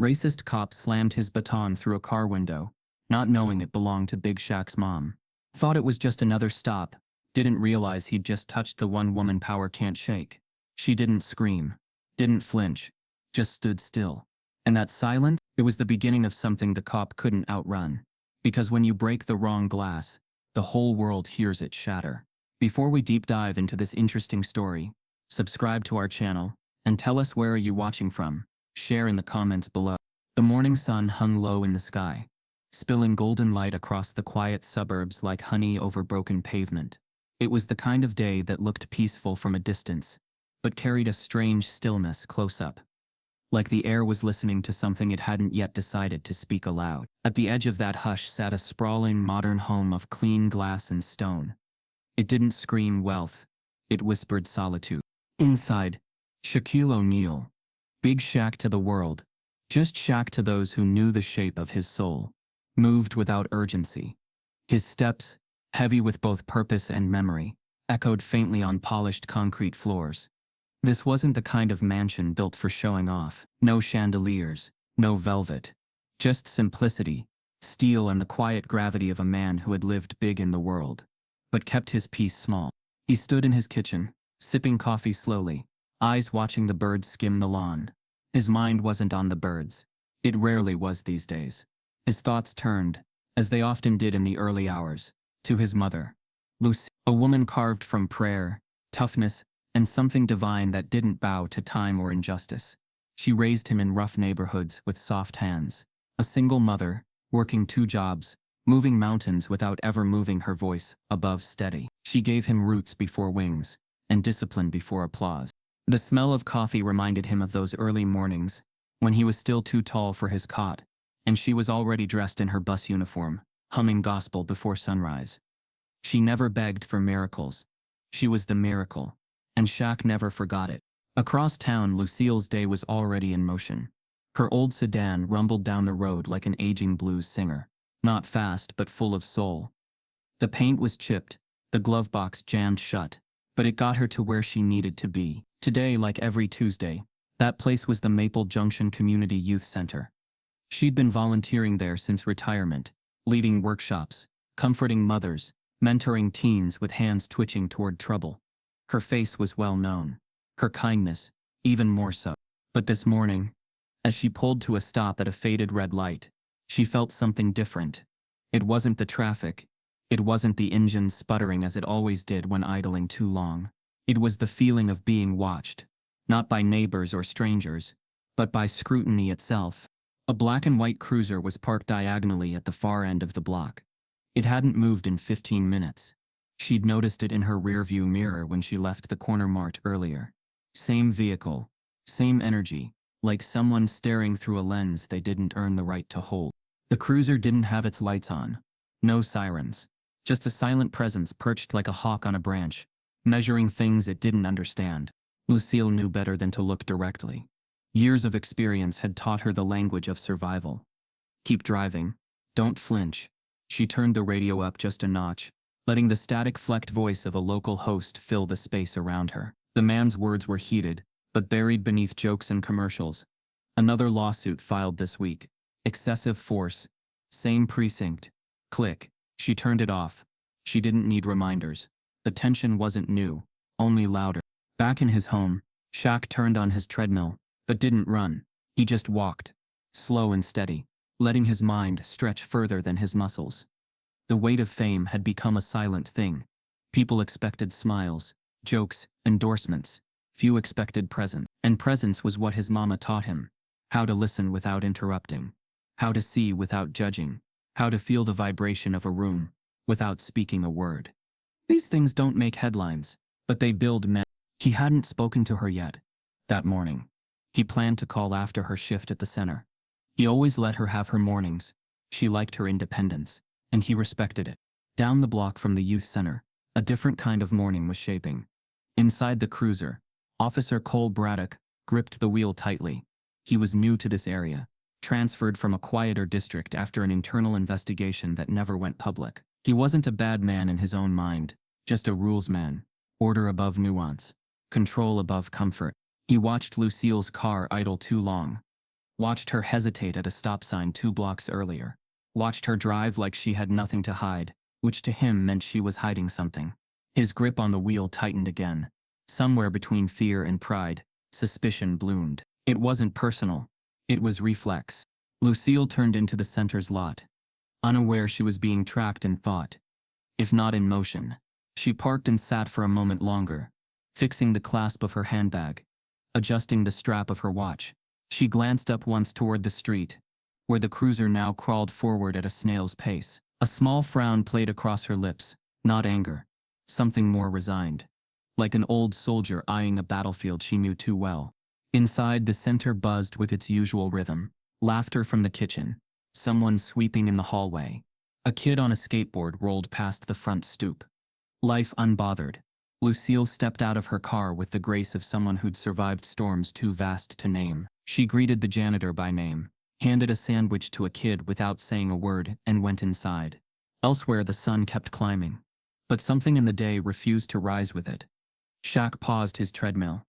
Racist cop slammed his baton through a car window, not knowing it belonged to Big Shaq's mom. Thought it was just another stop, didn't realize he'd just touched the one woman power can't shake. She didn't scream, didn't flinch, just stood still. And that silence, it was the beginning of something the cop couldn't outrun. Because when you break the wrong glass, the whole world hears it shatter. Before we deep dive into this interesting story, subscribe to our channel, and tell us where are you watching from. Share in the comments below. The morning sun hung low in the sky, spilling golden light across the quiet suburbs like honey over broken pavement. It was the kind of day that looked peaceful from a distance, but carried a strange stillness close up. Like the air was listening to something it hadn't yet decided to speak aloud. At the edge of that hush sat a sprawling modern home of clean glass and stone. It didn't scream wealth, it whispered solitude. Inside, Shaquille O'Neal. Big Shaq to the world, just Shaq to those who knew the shape of his soul, moved without urgency. His steps, heavy with both purpose and memory, echoed faintly on polished concrete floors. This wasn't the kind of mansion built for showing off. No chandeliers, no velvet. Just simplicity, steel and the quiet gravity of a man who had lived big in the world, but kept his peace small. He stood in his kitchen, sipping coffee slowly, eyes watching the birds skim the lawn. His mind wasn't on the birds. It rarely was these days. His thoughts turned, as they often did in the early hours, to his mother, Lucy, a woman carved from prayer, toughness, and something divine that didn't bow to time or injustice. She raised him in rough neighborhoods with soft hands. A single mother, working 2 jobs, moving mountains without ever moving her voice above steady. She gave him roots before wings, and discipline before applause. The smell of coffee reminded him of those early mornings, when he was still too tall for his cot, and she was already dressed in her bus uniform, humming gospel before sunrise. She never begged for miracles. She was the miracle, and Shaq never forgot it. Across town, Lucille's day was already in motion. Her old sedan rumbled down the road like an aging blues singer, not fast but full of soul. The paint was chipped, the glove box jammed shut, but it got her to where she needed to be. Today, like every Tuesday, that place was the Maple Junction Community Youth Center. She'd been volunteering there since retirement, leading workshops, comforting mothers, mentoring teens with hands twitching toward trouble. Her face was well known, her kindness, even more so. But this morning, as she pulled to a stop at a faded red light, she felt something different. It wasn't the traffic. It wasn't the engine sputtering as it always did when idling too long. It was the feeling of being watched, not by neighbors or strangers, but by scrutiny itself. A black and white cruiser was parked diagonally at the far end of the block. It hadn't moved in 15 minutes. She'd noticed it in her rearview mirror when she left the corner mart earlier. Same vehicle, same energy, like someone staring through a lens they didn't earn the right to hold. The cruiser didn't have its lights on. No sirens. Just a silent presence perched like a hawk on a branch, measuring things it didn't understand. Lucille knew better than to look directly. Years of experience had taught her the language of survival. Keep driving. Don't flinch. She turned the radio up just a notch, letting the static-flecked voice of a local host fill the space around her. The man's words were heated, but buried beneath jokes and commercials. Another lawsuit filed this week. Excessive force. Same precinct. Click. She turned it off. She didn't need reminders. The tension wasn't new, only louder. Back in his home, Shaq turned on his treadmill, but didn't run. He just walked, slow and steady, letting his mind stretch further than his muscles. The weight of fame had become a silent thing. People expected smiles, jokes, endorsements. Few expected presence. And presence was what his mama taught him. How to listen without interrupting. How to see without judging. How to feel the vibration of a room, without speaking a word. These things don't make headlines, but they build men. He hadn't spoken to her yet. That morning, he planned to call after her shift at the center. He always let her have her mornings. She liked her independence, and he respected it. Down the block from the youth center, a different kind of morning was shaping. Inside the cruiser, Officer Cole Braddock gripped the wheel tightly. He was new to this area, transferred from a quieter district after an internal investigation that never went public. He wasn't a bad man in his own mind, just a rules man, order above nuance, control above comfort. He watched Lucille's car idle too long. watched her hesitate at a stop sign 2 blocks earlier, watched her drive like she had nothing to hide, which to him meant she was hiding something. His grip on the wheel tightened again. Somewhere between fear and pride, suspicion bloomed. It wasn't personal. It was reflex. Lucille turned into the center's lot, unaware she was being tracked in thought, if not in motion. She parked and sat for a moment longer, fixing the clasp of her handbag, adjusting the strap of her watch. She glanced up once toward the street, where the cruiser now crawled forward at a snail's pace. A small frown played across her lips, not anger, something more resigned, like an old soldier eyeing a battlefield she knew too well. Inside, the center buzzed with its usual rhythm. Laughter from the kitchen, someone sweeping in the hallway. A kid on a skateboard rolled past the front stoop. Life unbothered. Lucille stepped out of her car with the grace of someone who'd survived storms too vast to name. She greeted the janitor by name, handed a sandwich to a kid without saying a word, and went inside. Elsewhere, the sun kept climbing, but something in the day refused to rise with it. Shaq paused his treadmill.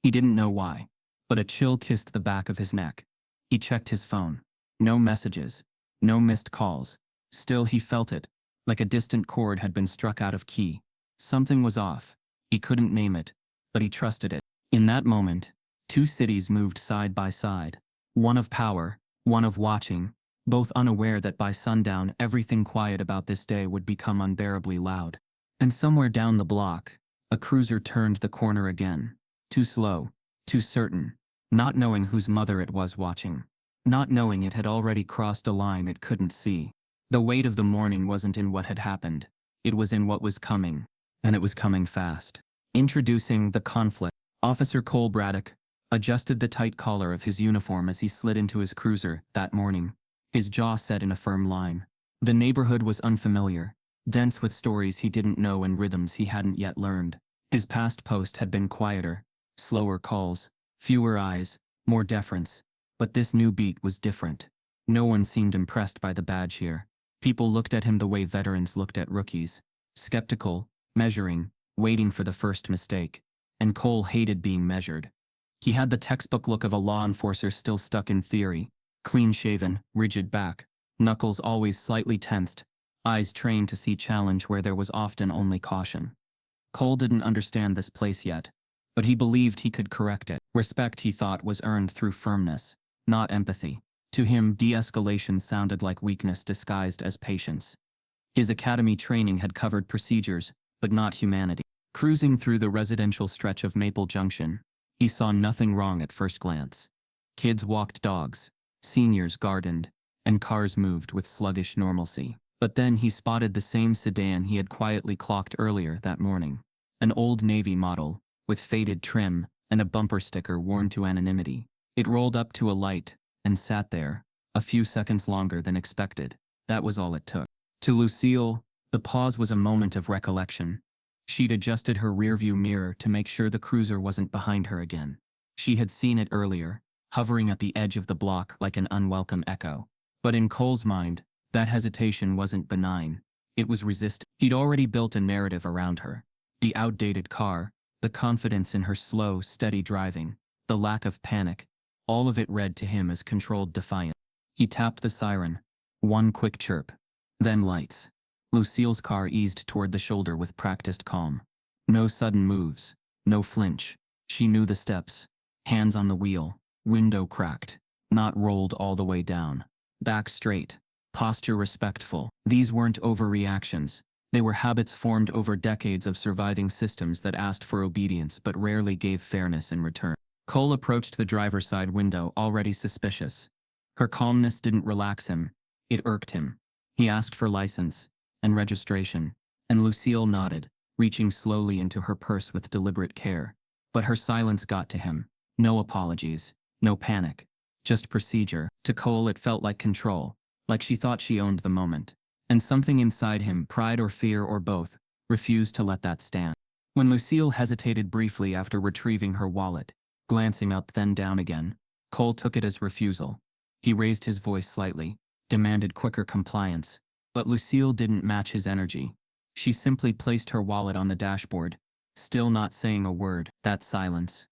He didn't know why, but a chill kissed the back of his neck. He checked his phone. No messages, no missed calls. Still, he felt it, like a distant chord had been struck out of key. Something was off. He couldn't name it, but he trusted it. In that moment, 2 cities moved side by side. One of power, one of watching, both unaware that by sundown everything quiet about this day would become unbearably loud. And somewhere down the block, a cruiser turned the corner again. Too slow, too certain, not knowing whose mother it was watching. Not knowing it had already crossed a line it couldn't see. The weight of the morning wasn't in what had happened. It was in what was coming, and it was coming fast. Introducing the conflict. Officer Cole Braddock adjusted the tight collar of his uniform as he slid into his cruiser that morning, his jaw set in a firm line. The neighborhood was unfamiliar, dense with stories he didn't know and rhythms he hadn't yet learned. His past post had been quieter, slower calls, fewer eyes, more deference. But this new beat was different. No one seemed impressed by the badge here. People looked at him the way veterans looked at rookies, skeptical, measuring, waiting for the first mistake. And Cole hated being measured. He had the textbook look of a law enforcer still stuck in theory, clean-shaven, rigid back, knuckles always slightly tensed, eyes trained to see challenge where there was often only caution. Cole didn't understand this place yet, but he believed he could correct it. Respect, he thought, was earned through firmness, not empathy. To him, de-escalation sounded like weakness disguised as patience. His academy training had covered procedures, but not humanity. Cruising through the residential stretch of Maple Junction, he saw nothing wrong at first glance. Kids walked dogs, seniors gardened, and cars moved with sluggish normalcy. But then he spotted the same sedan he had quietly clocked earlier that morning. An old Navy model, with faded trim and a bumper sticker worn to anonymity. It rolled up to a light and sat there, a few seconds longer than expected. That was all it took. To Lucille, the pause was a moment of recollection. She'd adjusted her rearview mirror to make sure the cruiser wasn't behind her again. She had seen it earlier, hovering at the edge of the block like an unwelcome echo. But in Cole's mind, that hesitation wasn't benign. It was resistant. He'd already built a narrative around her. The outdated car, the confidence in her slow, steady driving, the lack of panic, all of it read to him as controlled defiance. He tapped the siren. One quick chirp. Then lights. Lucille's car eased toward the shoulder with practiced calm. No sudden moves. No flinch. She knew the steps. Hands on the wheel. Window cracked. Not rolled all the way down. Back straight. Posture respectful. These weren't overreactions. They were habits formed over decades of surviving systems that asked for obedience but rarely gave fairness in return. Cole approached the driver's side window, already suspicious. Her calmness didn't relax him. It irked him. He asked for license and registration, and Lucille nodded, reaching slowly into her purse with deliberate care. But her silence got to him. No apologies, no panic, just procedure. To Cole it felt like control, like she thought she owned the moment. And something inside him, pride or fear or both, refused to let that stand. When Lucille hesitated briefly after retrieving her wallet, glancing up then down again, Cole took it as refusal. He raised his voice slightly, demanded quicker compliance, but Lucille didn't match his energy. She simply placed her wallet on the dashboard, still not saying a word. That silence,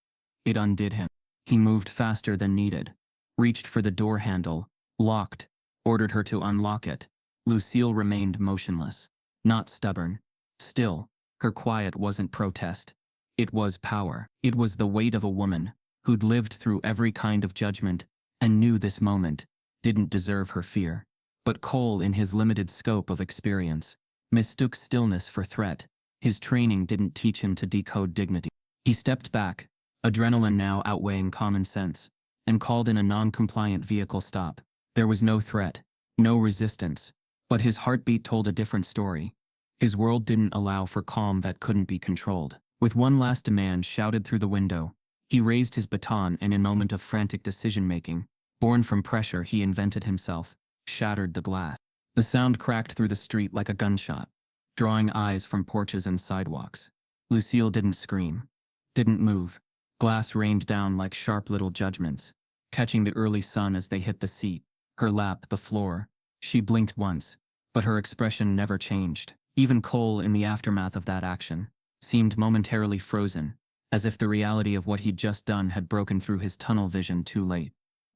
it undid him. He moved faster than needed, reached for the door handle, locked, ordered her to unlock it. Lucille remained motionless, not stubborn. Still, her quiet wasn't protest. It was power. It was the weight of a woman who'd lived through every kind of judgment and knew this moment didn't deserve her fear. But Cole, in his limited scope of experience, mistook stillness for threat. His training didn't teach him to decode dignity. He stepped back, adrenaline now outweighing common sense, and called in a non-compliant vehicle stop. There was no threat, no resistance, but his heartbeat told a different story. His world didn't allow for calm that couldn't be controlled. With one last demand shouted through the window, he raised his baton and in a moment of frantic decision-making, born from pressure he invented himself, shattered the glass. The sound cracked through the street like a gunshot, drawing eyes from porches and sidewalks. Lucille didn't scream, didn't move. Glass rained down like sharp little judgments, catching the early sun as they hit the seat, her lap, the floor. She blinked once, but her expression never changed. Even Cole, in the aftermath of that action, seemed momentarily frozen, as if the reality of what he'd just done had broken through his tunnel vision too late.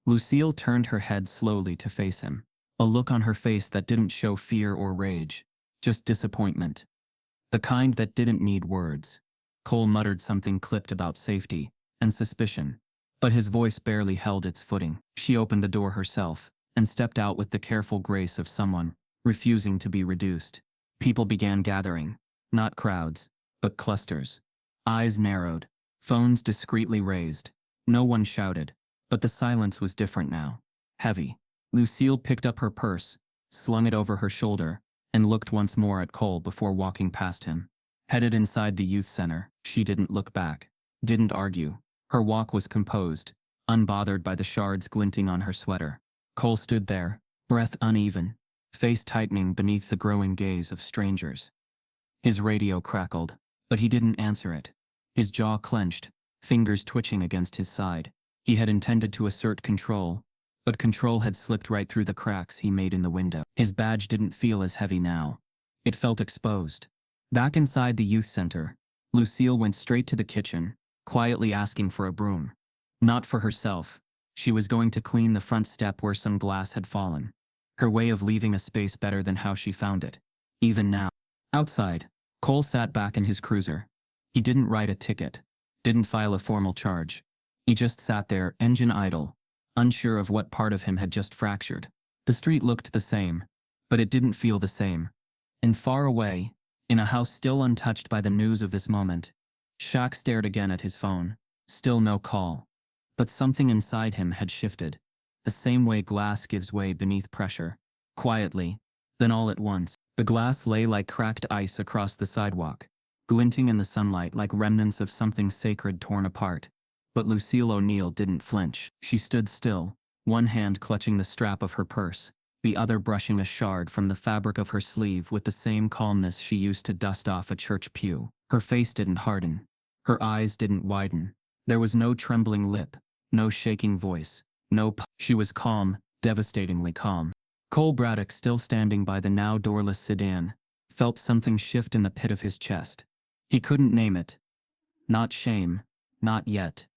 Lucille turned her head slowly to face him, a look on her face that didn't show fear or rage, just disappointment. The kind that didn't need words. Cole muttered something clipped about safety and suspicion, but his voice barely held its footing. She opened the door herself and stepped out with the careful grace of someone refusing to be reduced. People began gathering, not crowds, but clusters. Eyes narrowed, phones discreetly raised. No one shouted, but the silence was different now. Heavy. Lucille picked up her purse, slung it over her shoulder, and looked once more at Cole before walking past him. Headed inside the youth center, she didn't look back, didn't argue. Her walk was composed, unbothered by the shards glinting on her sweater. Cole stood there, breath uneven, face tightening beneath the growing gaze of strangers. His radio crackled, but he didn't answer it. His jaw clenched, fingers twitching against his side. He had intended to assert control, but control had slipped right through the cracks he made in the window. His badge didn't feel as heavy now. It felt exposed. Back inside the youth center, Lucille went straight to the kitchen, quietly asking for a broom. Not for herself. She was going to clean the front step where some glass had fallen. Her way of leaving a space better than how she found it. Even now. Outside, Cole sat back in his cruiser. He didn't write a ticket, didn't file a formal charge. He just sat there, engine idle, unsure of what part of him had just fractured. The street looked the same, but it didn't feel the same. And far away, in a house still untouched by the news of this moment, Shaq stared again at his phone. Still no call. But something inside him had shifted, the same way glass gives way beneath pressure. Quietly, then all at once, the glass lay like cracked ice across the sidewalk, glinting in the sunlight like remnants of something sacred torn apart. But Lucille O'Neal didn't flinch. She stood still, one hand clutching the strap of her purse, the other brushing a shard from the fabric of her sleeve with the same calmness she used to dust off a church pew. Her face didn't harden. Her eyes didn't widen. There was no trembling lip, no shaking voice, She was calm, devastatingly calm. Cole Braddock, still standing by the now doorless sedan, felt something shift in the pit of his chest. He couldn't name it. Not shame, not yet.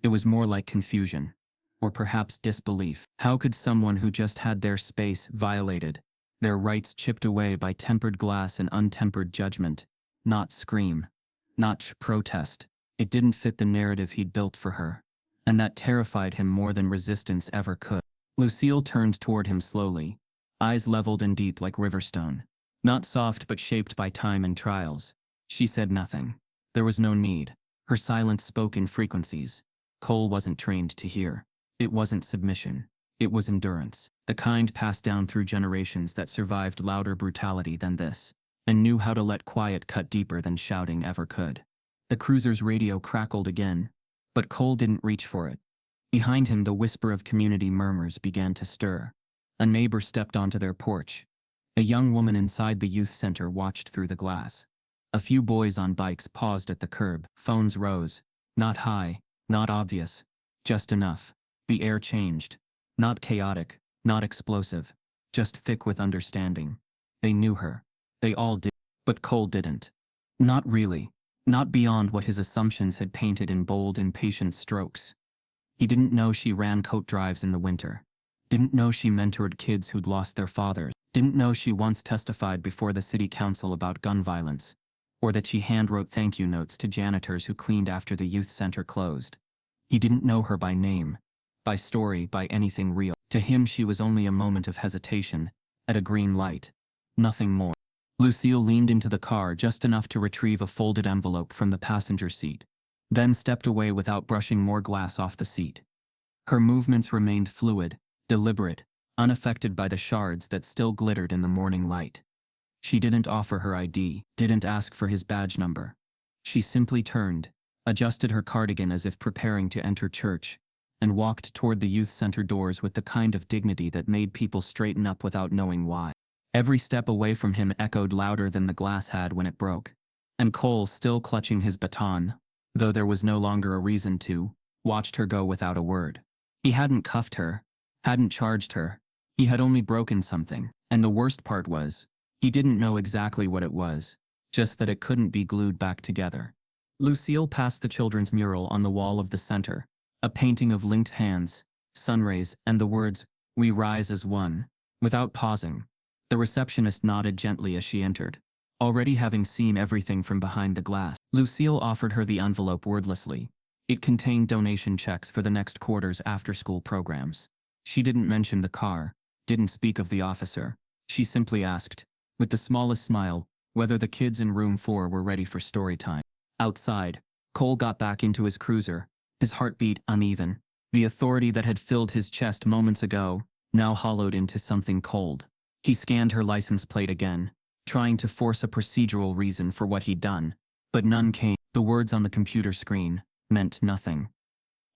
It was more like confusion, or perhaps disbelief. How could someone who just had their space violated, their rights chipped away by tempered glass and untempered judgment, not scream, not protest? It didn't fit the narrative he'd built for her, and that terrified him more than resistance ever could. Lucille turned toward him slowly, eyes leveled and deep like riverstone. Not soft but shaped by time and trials. She said nothing. There was no need. Her silence spoke in frequencies Cole wasn't trained to hear. It wasn't submission. It was endurance, the kind passed down through generations that survived louder brutality than this, and knew how to let quiet cut deeper than shouting ever could. The cruiser's radio crackled again, but Cole didn't reach for it. Behind him, the whisper of community murmurs began to stir. A neighbor stepped onto their porch. A young woman inside the youth center watched through the glass. A few boys on bikes paused at the curb. Phones rose. Not high, not obvious, just enough. The air changed. Not chaotic, not explosive, just thick with understanding. They knew her. They all did. But Cole didn't. Not really. Not beyond what his assumptions had painted in bold, impatient strokes. He didn't know she ran coat drives in the winter. Didn't know she mentored kids who'd lost their fathers. Didn't know she once testified before the city council about gun violence. Or that she handwrote thank you notes to janitors who cleaned after the youth center closed. He didn't know her by name, by story, by anything real. To him she was only a moment of hesitation, at a green light. Nothing more. Lucille leaned into the car just enough to retrieve a folded envelope from the passenger seat, then stepped away without brushing more glass off the seat. Her movements remained fluid, deliberate, unaffected by the shards that still glittered in the morning light. She didn't offer her ID, didn't ask for his badge number. She simply turned, adjusted her cardigan as if preparing to enter church, and walked toward the youth center doors with the kind of dignity that made people straighten up without knowing why. Every step away from him echoed louder than the glass had when it broke. And Cole, still clutching his baton, though there was no longer a reason to, watched her go without a word. He hadn't cuffed her, hadn't charged her. He had only broken something, and the worst part was, he didn't know exactly what it was, just that it couldn't be glued back together. Lucille passed the children's mural on the wall of the center, a painting of linked hands, sunrays, and the words, "We rise as one," without pausing. The receptionist nodded gently as she entered, already having seen everything from behind the glass. Lucille offered her the envelope wordlessly. It contained donation checks for the next quarter's after-school programs. She didn't mention the car, didn't speak of the officer. She simply asked, with the smallest smile, whether the kids in room 4 were ready for story time. Outside, Cole got back into his cruiser, his heartbeat uneven. The authority that had filled his chest moments ago, now hollowed into something cold. He scanned her license plate again, trying to force a procedural reason for what he'd done, but none came. The words on the computer screen meant nothing.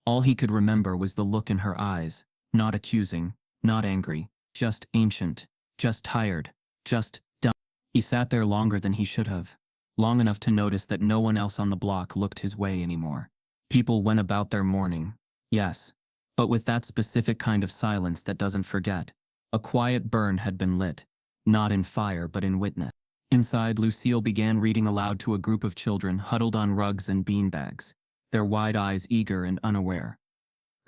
All he could remember was the look in her eyes, not accusing, not angry, just ancient, just tired, just done. He sat there longer than he should have, long enough to notice that no one else on the block looked his way anymore. People went about their mourning, yes, but with that specific kind of silence that doesn't forget. A quiet burn had been lit, not in fire but in witness. Inside, Lucille began reading aloud to a group of children huddled on rugs and beanbags, their wide eyes eager and unaware.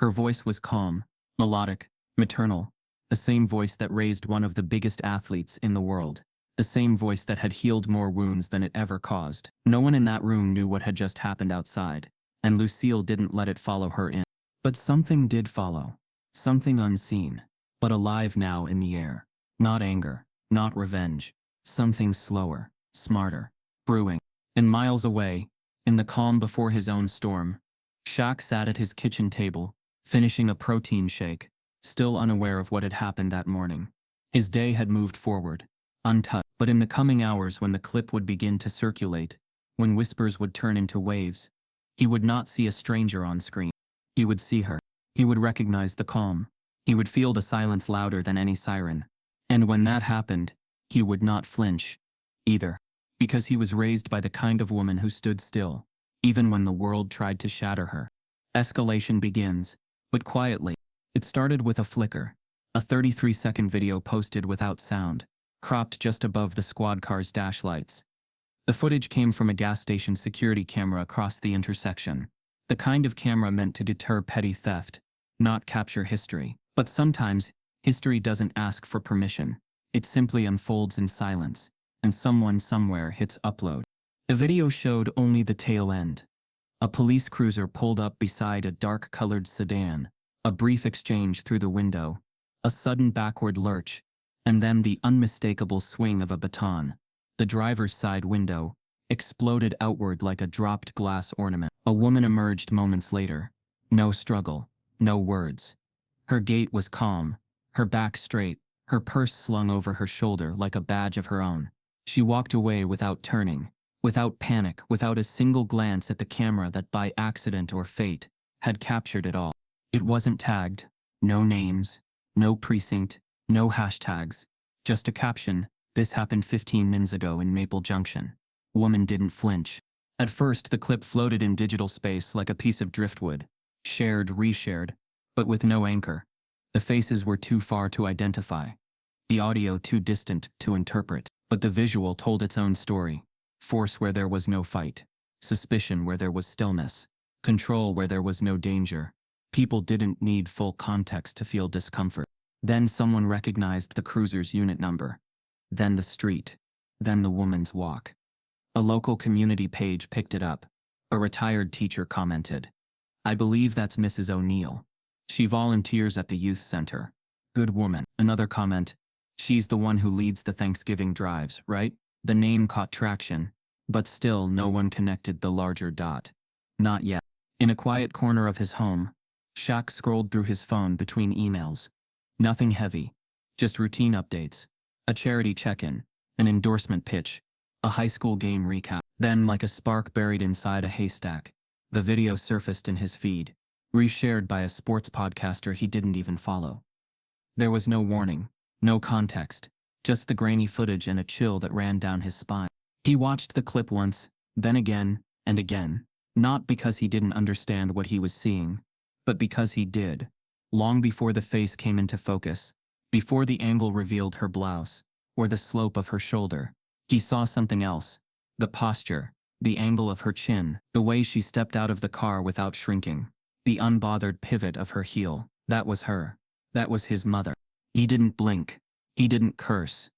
Her voice was calm, melodic, maternal, the same voice that raised one of the biggest athletes in the world, the same voice that had healed more wounds than it ever caused. No one in that room knew what had just happened outside, and Lucille didn't let it follow her in. But something did follow, something unseen, but alive now in the air. Not anger, not revenge, something slower, smarter, brewing. And miles away, in the calm before his own storm, Shaq sat at his kitchen table, finishing a protein shake, still unaware of what had happened that morning. His day had moved forward, untouched, but in the coming hours when the clip would begin to circulate, when whispers would turn into waves, he would not see a stranger on screen. He would see her. He would recognize the calm. He would feel the silence louder than any siren. And when that happened, he would not flinch, either. Because he was raised by the kind of woman who stood still, even when the world tried to shatter her. Escalation begins, but quietly. It started with a flicker, a 33-second video posted without sound, cropped just above the squad car's dash lights. The footage came from a gas station security camera across the intersection, the kind of camera meant to deter petty theft, not capture history. But sometimes, history doesn't ask for permission. It simply unfolds in silence, and someone somewhere hits upload. The video showed only the tail end. A police cruiser pulled up beside a dark-colored sedan, a brief exchange through the window, a sudden backward lurch, and then the unmistakable swing of a baton. The driver's side window exploded outward like a dropped glass ornament. A woman emerged moments later. No struggle, no words. Her gait was calm, her back straight, her purse slung over her shoulder like a badge of her own. She walked away without turning, without panic, without a single glance at the camera that by accident or fate had captured it all. It wasn't tagged, no names, no precinct, no hashtags, just a caption, "This happened 15 minutes ago in Maple Junction." Woman didn't flinch. At first, the clip floated in digital space like a piece of driftwood, shared, reshared, but with no anchor. The faces were too far to identify, the audio too distant to interpret, but the visual told its own story. Force where there was no fight, suspicion where there was stillness, control where there was no danger, People didn't need full context to feel discomfort. Then someone recognized the cruiser's unit number. Then the street. Then the woman's walk. A local community page picked it up. A retired teacher commented, "I believe that's Mrs. O'Neal. She volunteers at the youth center. Good woman." Another comment, "She's the one who leads the Thanksgiving drives, right?" The name caught traction, but still no one connected the larger dot. Not yet. In a quiet corner of his home, Shaq scrolled through his phone between emails. Nothing heavy, just routine updates, a charity check-in, an endorsement pitch, a high school game recap. Then, like a spark buried inside a haystack, the video surfaced in his feed, reshared by a sports podcaster he didn't even follow. There was no warning, no context, just the grainy footage and a chill that ran down his spine. He watched the clip once, then again, and again, not because he didn't understand what he was seeing, but because he did. Long before the face came into focus, before the angle revealed her blouse, or the slope of her shoulder, he saw something else. The posture, the angle of her chin, the way she stepped out of the car without shrinking, the unbothered pivot of her heel. That was her. That was his mother. He didn't blink. He didn't curse.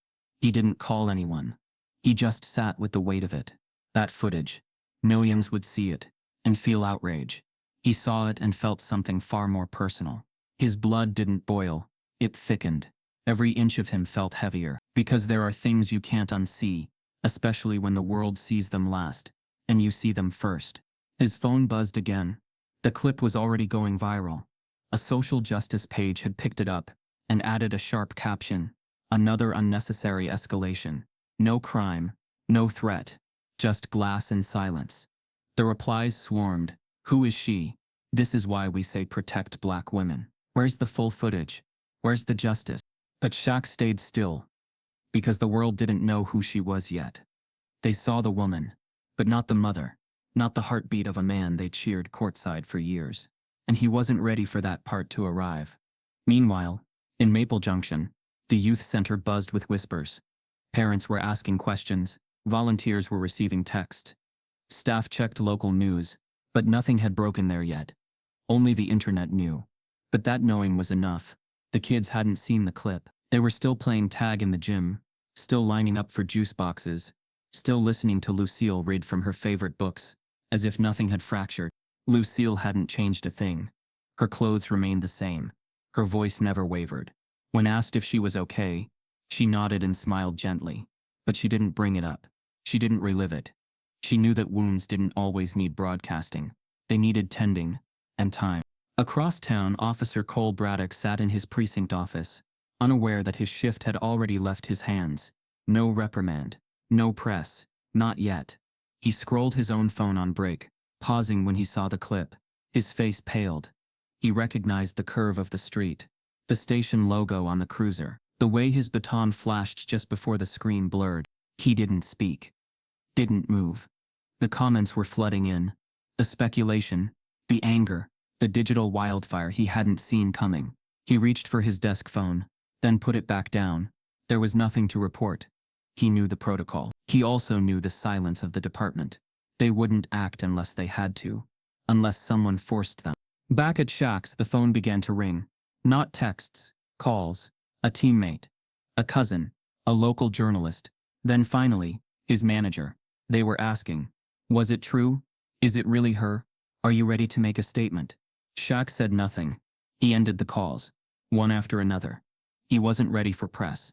He didn't call anyone. He just sat with the weight of it. That footage. Millions would see it and feel outrage. He saw it and felt something far more personal. His blood didn't boil. It thickened. Every inch of him felt heavier, because there are things you can't unsee, especially when the world sees them last, and you see them first. His phone buzzed again. The clip was already going viral. A social justice page had picked it up and added a sharp caption. Another unnecessary escalation. No crime, no threat, just glass and silence. The replies swarmed. Who is she? This is why we say protect black women. Where's the full footage? Where's the justice? But Shaq stayed still, because the world didn't know who she was yet. They saw the woman, but not the mother, not the heartbeat of a man they cheered courtside for years. And he wasn't ready for that part to arrive. Meanwhile, in Maple Junction, the youth center buzzed with whispers. Parents were asking questions, volunteers were receiving texts. Staff checked local news, but nothing had broken there yet. Only the internet knew. But that knowing was enough. The kids hadn't seen the clip. They were still playing tag in the gym, still lining up for juice boxes, still listening to Lucille read from her favorite books, as if nothing had fractured. Lucille hadn't changed a thing. Her clothes remained the same. Her voice never wavered. When asked if she was okay, she nodded and smiled gently. But she didn't bring it up. She didn't relive it. She knew that wounds didn't always need broadcasting. They needed tending and time. Across town, Officer Cole Braddock sat in his precinct office, unaware that his shift had already left his hands. No reprimand. No press. Not yet. He scrolled his own phone on break, pausing when he saw the clip. His face paled. He recognized the curve of the street, the station logo on the cruiser, the way his baton flashed just before the screen blurred. He didn't speak. Didn't move. The comments were flooding in. The speculation, the anger, the digital wildfire he hadn't seen coming. He reached for his desk phone, then put it back down. There was nothing to report. He knew the protocol. He also knew the silence of the department. They wouldn't act unless they had to, unless someone forced them. Back at Shaq's, the phone began to ring. Not texts, calls, a teammate, a cousin, a local journalist. Then finally, his manager. They were asking, was it true? Is it really her? Are you ready to make a statement? Shaq said nothing. He ended the calls, one after another. He wasn't ready for press.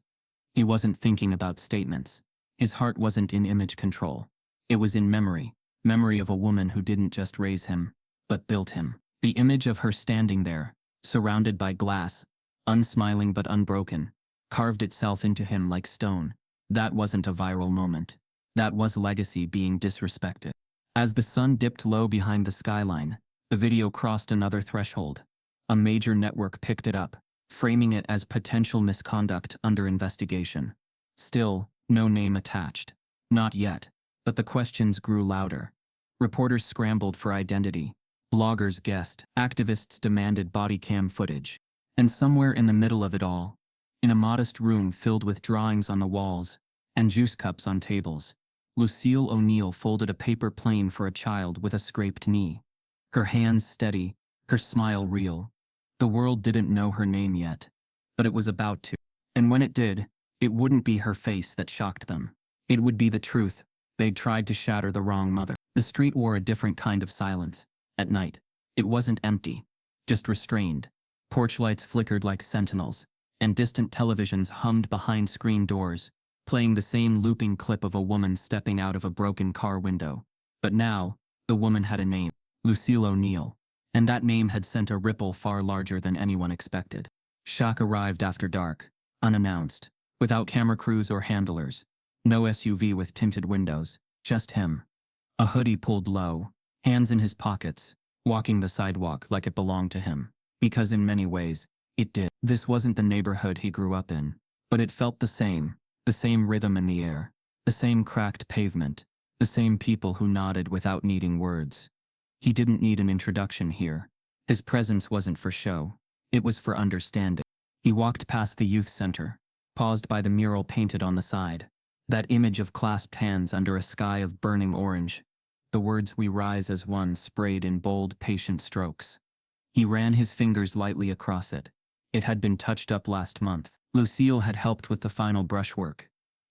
He wasn't thinking about statements. His heart wasn't in image control. It was in memory. Memory of a woman who didn't just raise him, but built him. The image of her standing there, surrounded by glass, unsmiling but unbroken, carved itself into him like stone. That wasn't a viral moment. That was legacy being disrespected. As the sun dipped low behind the skyline, the video crossed another threshold. A major network picked it up, framing it as potential misconduct under investigation. Still, no name attached. Not yet. But the questions grew louder. Reporters scrambled for identity. Bloggers guessed. Activists demanded body cam footage. And somewhere in the middle of it all, in a modest room filled with drawings on the walls and juice cups on tables, Lucille O'Neal folded a paper plane for a child with a scraped knee. Her hands steady, her smile real. The world didn't know her name yet, but it was about to. And when it did, it wouldn't be her face that shocked them. It would be the truth. They'd tried to shatter the wrong mother. The street wore a different kind of silence. At night, it wasn't empty, just restrained. Porch lights flickered like sentinels, and distant televisions hummed behind screen doors, playing the same looping clip of a woman stepping out of a broken car window. But now, the woman had a name, Lucille O'Neal, and that name had sent a ripple far larger than anyone expected. Shaq arrived after dark, unannounced, without camera crews or handlers. No SUV with tinted windows, just him. A hoodie pulled low, hands in his pockets, walking the sidewalk like it belonged to him. Because in many ways, it did. This wasn't the neighborhood he grew up in, but it felt the same rhythm in the air, the same cracked pavement, the same people who nodded without needing words. He didn't need an introduction here. His presence wasn't for show, it was for understanding. He walked past the youth center, paused by the mural painted on the side. That image of clasped hands under a sky of burning orange. The words "We rise as one" sprayed in bold, patient strokes. He ran his fingers lightly across it. It had been touched up last month. Lucille had helped with the final brushwork.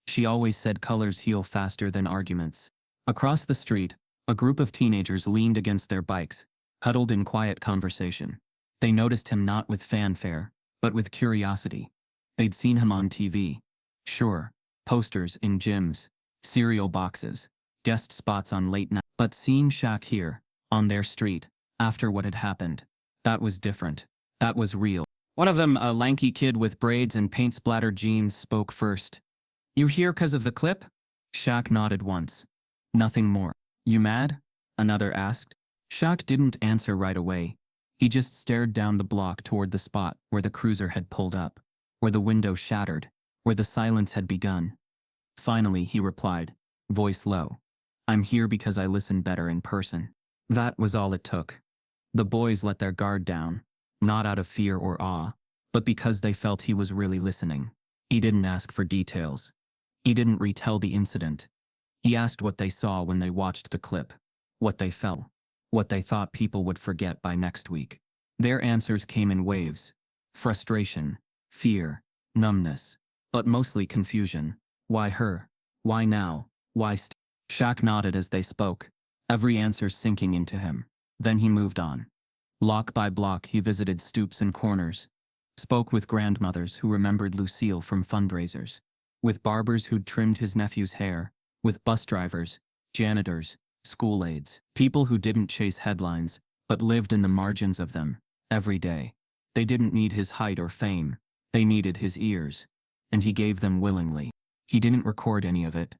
She always said colors heal faster than arguments. Across the street, a group of teenagers leaned against their bikes, huddled in quiet conversation. They noticed him not with fanfare, but with curiosity. They'd seen him on TV. Sure, posters in gyms, cereal boxes, guest spots on late night. But seeing Shaq here, on their street, after what had happened, that was different. That was real. One of them, a lanky kid with braids and paint-splattered jeans, spoke first. "You here 'cause of the clip?" Shaq nodded once. Nothing more. "You mad?" another asked. Shaq didn't answer right away. He just stared down the block toward the spot where the cruiser had pulled up, where the window shattered, where the silence had begun. Finally, he replied, voice low. "I'm here because I listen better in person." That was all it took. The boys let their guard down, not out of fear or awe, but because they felt he was really listening. He didn't ask for details. He didn't retell the incident. He asked what they saw when they watched the clip, what they felt, what they thought people would forget by next week. Their answers came in waves: frustration, fear, numbness, but mostly confusion. Why her? Why now? Why Shaq nodded as they spoke, every answer sinking into him. Then he moved on. Block by block he visited stoops and corners, spoke with grandmothers who remembered Lucille from fundraisers, with barbers who'd trimmed his nephew's hair, with bus drivers, janitors, school aides, people who didn't chase headlines, but lived in the margins of them, every day. They didn't need his height or fame, they needed his ears, and he gave them willingly. He didn't record any of it,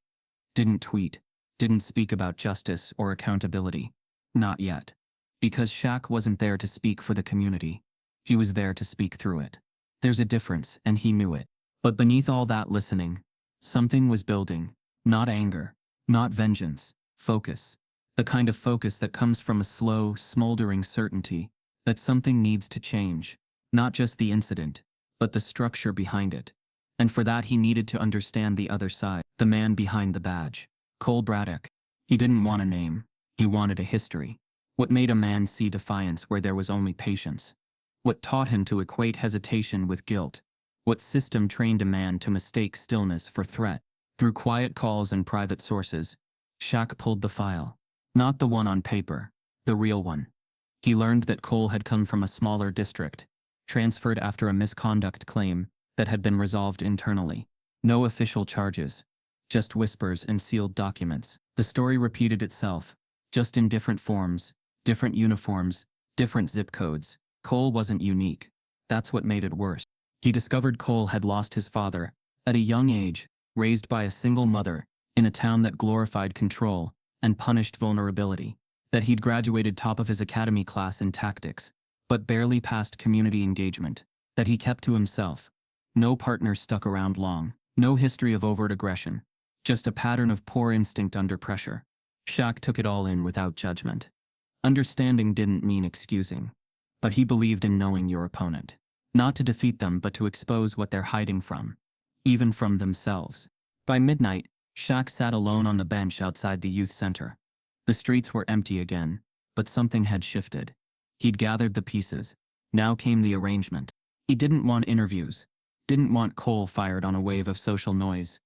didn't tweet, didn't speak about justice or accountability. Not yet. Because Shaq wasn't there to speak for the community. He was there to speak through it. There's a difference, and he knew it. But beneath all that listening, something was building. Not anger, not vengeance, focus. The kind of focus that comes from a slow, smoldering certainty that something needs to change. Not just the incident, but the structure behind it. And for that he needed to understand the other side, the man behind the badge. Cole Braddock. He didn't want a name, he wanted a history. What made a man see defiance where there was only patience? What taught him to equate hesitation with guilt? What system trained a man to mistake stillness for threat? Through quiet calls and private sources, Shaq pulled the file. Not the one on paper, the real one. He learned that Cole had come from a smaller district, transferred after a misconduct claim that had been resolved internally. No official charges, just whispers and sealed documents. The story repeated itself, just in different forms, different uniforms, different zip codes. Cole wasn't unique. That's what made it worse. He discovered Cole had lost his father, at a young age, raised by a single mother, in a town that glorified control and punished vulnerability. That he'd graduated top of his academy class in tactics, but barely passed community engagement. That he kept to himself. No partner stuck around long. No history of overt aggression. Just a pattern of poor instinct under pressure. Shaq took it all in without judgment. Understanding didn't mean excusing. But he believed in knowing your opponent. Not to defeat them, but to expose what they're hiding from. Even from themselves. By midnight, Shaq sat alone on the bench outside the youth center. The streets were empty again, but something had shifted. He'd gathered the pieces. Now came the arrangement. He didn't want interviews. Didn't want Cole fired on a wave of social noise.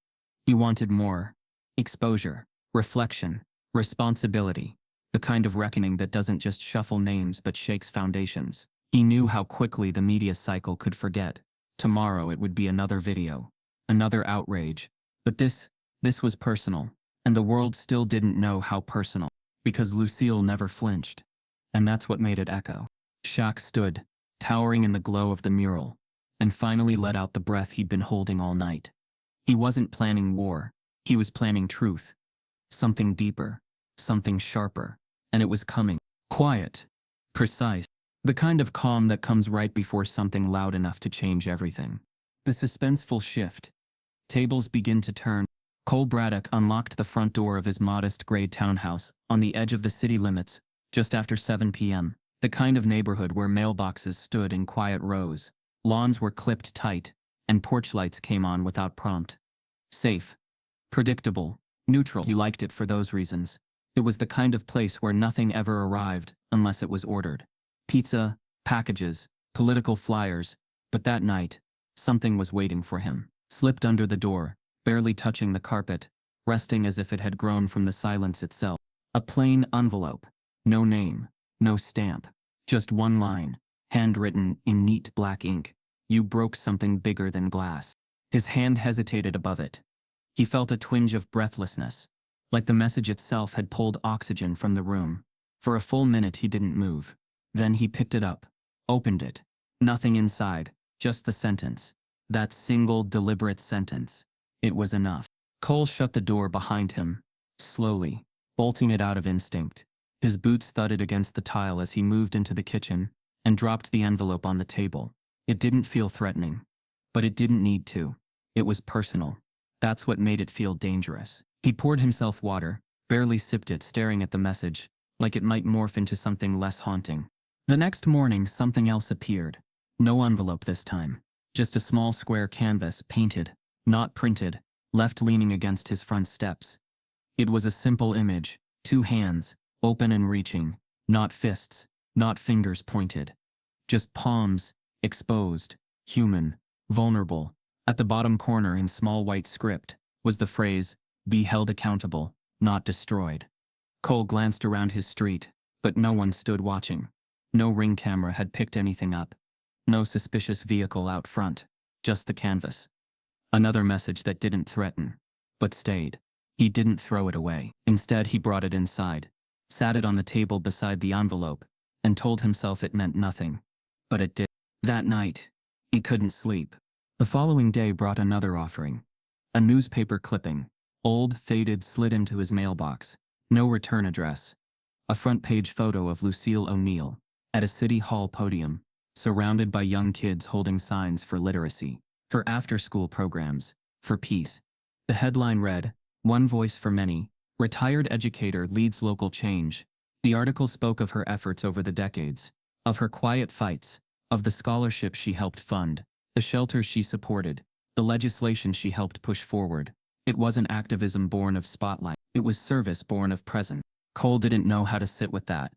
He wanted more. Exposure. Reflection. Responsibility. The kind of reckoning that doesn't just shuffle names but shakes foundations. He knew how quickly the media cycle could forget. Tomorrow it would be another video. Another outrage. But this was personal. And the world still didn't know how personal. Because Lucille never flinched. And that's what made it echo. Shaq stood, towering in the glow of the mural, and finally let out the breath he'd been holding all night. He wasn't planning war. He was planning truth. Something deeper. Something sharper. And it was coming. Quiet. Precise. The kind of calm that comes right before something loud enough to change everything. The suspenseful shift. Tables begin to turn. Cole Braddock unlocked the front door of his modest gray townhouse on the edge of the city limits, just after 7 p.m., the kind of neighborhood where mailboxes stood in quiet rows, lawns were clipped tight, and porch lights came on without prompt. Safe. Predictable. Neutral. He liked it for those reasons. It was the kind of place where nothing ever arrived unless it was ordered. Pizza, packages, political flyers, but that night, something was waiting for him. Slipped under the door, barely touching the carpet, resting as if it had grown from the silence itself. A plain envelope. No name, no stamp. Just one line, handwritten in neat black ink. You broke something bigger than glass. His hand hesitated above it. He felt a twinge of breathlessness, like the message itself had pulled oxygen from the room. For a full minute he didn't move. Then he picked it up, opened it. Nothing inside, just the sentence. That single, deliberate sentence. It was enough. Cole shut the door behind him, slowly, bolting it out of instinct. His boots thudded against the tile as he moved into the kitchen and dropped the envelope on the table. It didn't feel threatening, but it didn't need to. It was personal. That's what made it feel dangerous. He poured himself water, barely sipped it, staring at the message, like it might morph into something less haunting. The next morning, something else appeared. No envelope this time. Just a small square canvas, painted, not printed, left leaning against his front steps. It was a simple image, 2 hands, open and reaching, not fists, not fingers pointed. Just palms, exposed, human, vulnerable. At the bottom corner in small white script was the phrase, "Be held accountable, not destroyed." Cole glanced around his street, but no one stood watching. No ring camera had picked anything up. No suspicious vehicle out front, just the canvas. Another message that didn't threaten, but stayed. He didn't throw it away. Instead, he brought it inside, sat it on the table beside the envelope, and told himself it meant nothing. But it did. That night, he couldn't sleep. The following day brought another offering. A newspaper clipping, old, faded, slid into his mailbox. No return address. A front-page photo of Lucille O'Neal, at a city hall podium, surrounded by young kids holding signs for literacy, for after-school programs, for peace. The headline read, "One Voice for Many, Retired Educator Leads Local Change." The article spoke of her efforts over the decades, of her quiet fights, of the scholarships she helped fund, the shelters she supported, the legislation she helped push forward. It wasn't activism born of spotlight. It was service born of presence. Cole didn't know how to sit with that,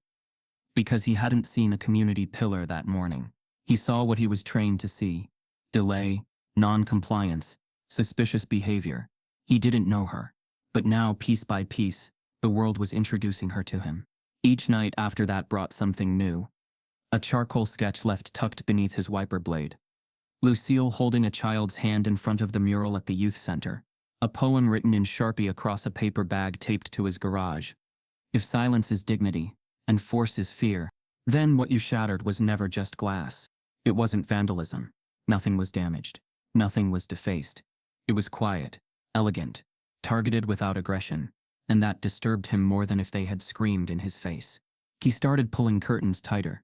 because he hadn't seen a community pillar that morning. He saw what he was trained to see: delay, non-compliance, suspicious behavior. He didn't know her. But now, piece by piece, the world was introducing her to him. Each night after that brought something new. A charcoal sketch left tucked beneath his wiper blade. Lucille holding a child's hand in front of the mural at the youth center. A poem written in Sharpie across a paper bag taped to his garage. If silence is dignity, and force is fear, then what you shattered was never just glass. It wasn't vandalism. Nothing was damaged. Nothing was defaced. It was quiet, elegant, targeted without aggression, and that disturbed him more than if they had screamed in his face. He started pulling curtains tighter,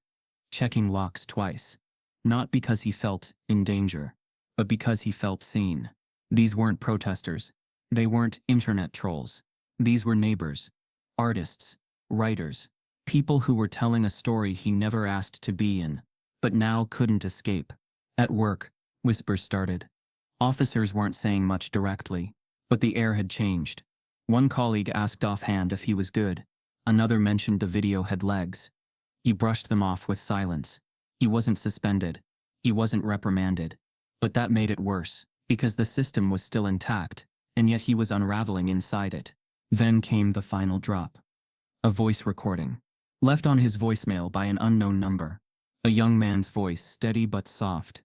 checking locks twice. Not because he felt in danger, but because he felt seen. These weren't protesters. They weren't internet trolls. These were neighbors, artists, writers, people who were telling a story he never asked to be in, but now couldn't escape. At work, whispers started. Officers weren't saying much directly, but the air had changed. One colleague asked offhand if he was good. Another mentioned the video had legs. He brushed them off with silence. He wasn't suspended. He wasn't reprimanded. But that made it worse, because the system was still intact, and yet he was unraveling inside it. Then came the final drop. A voice recording. Left on his voicemail by an unknown number. A young man's voice, steady but soft.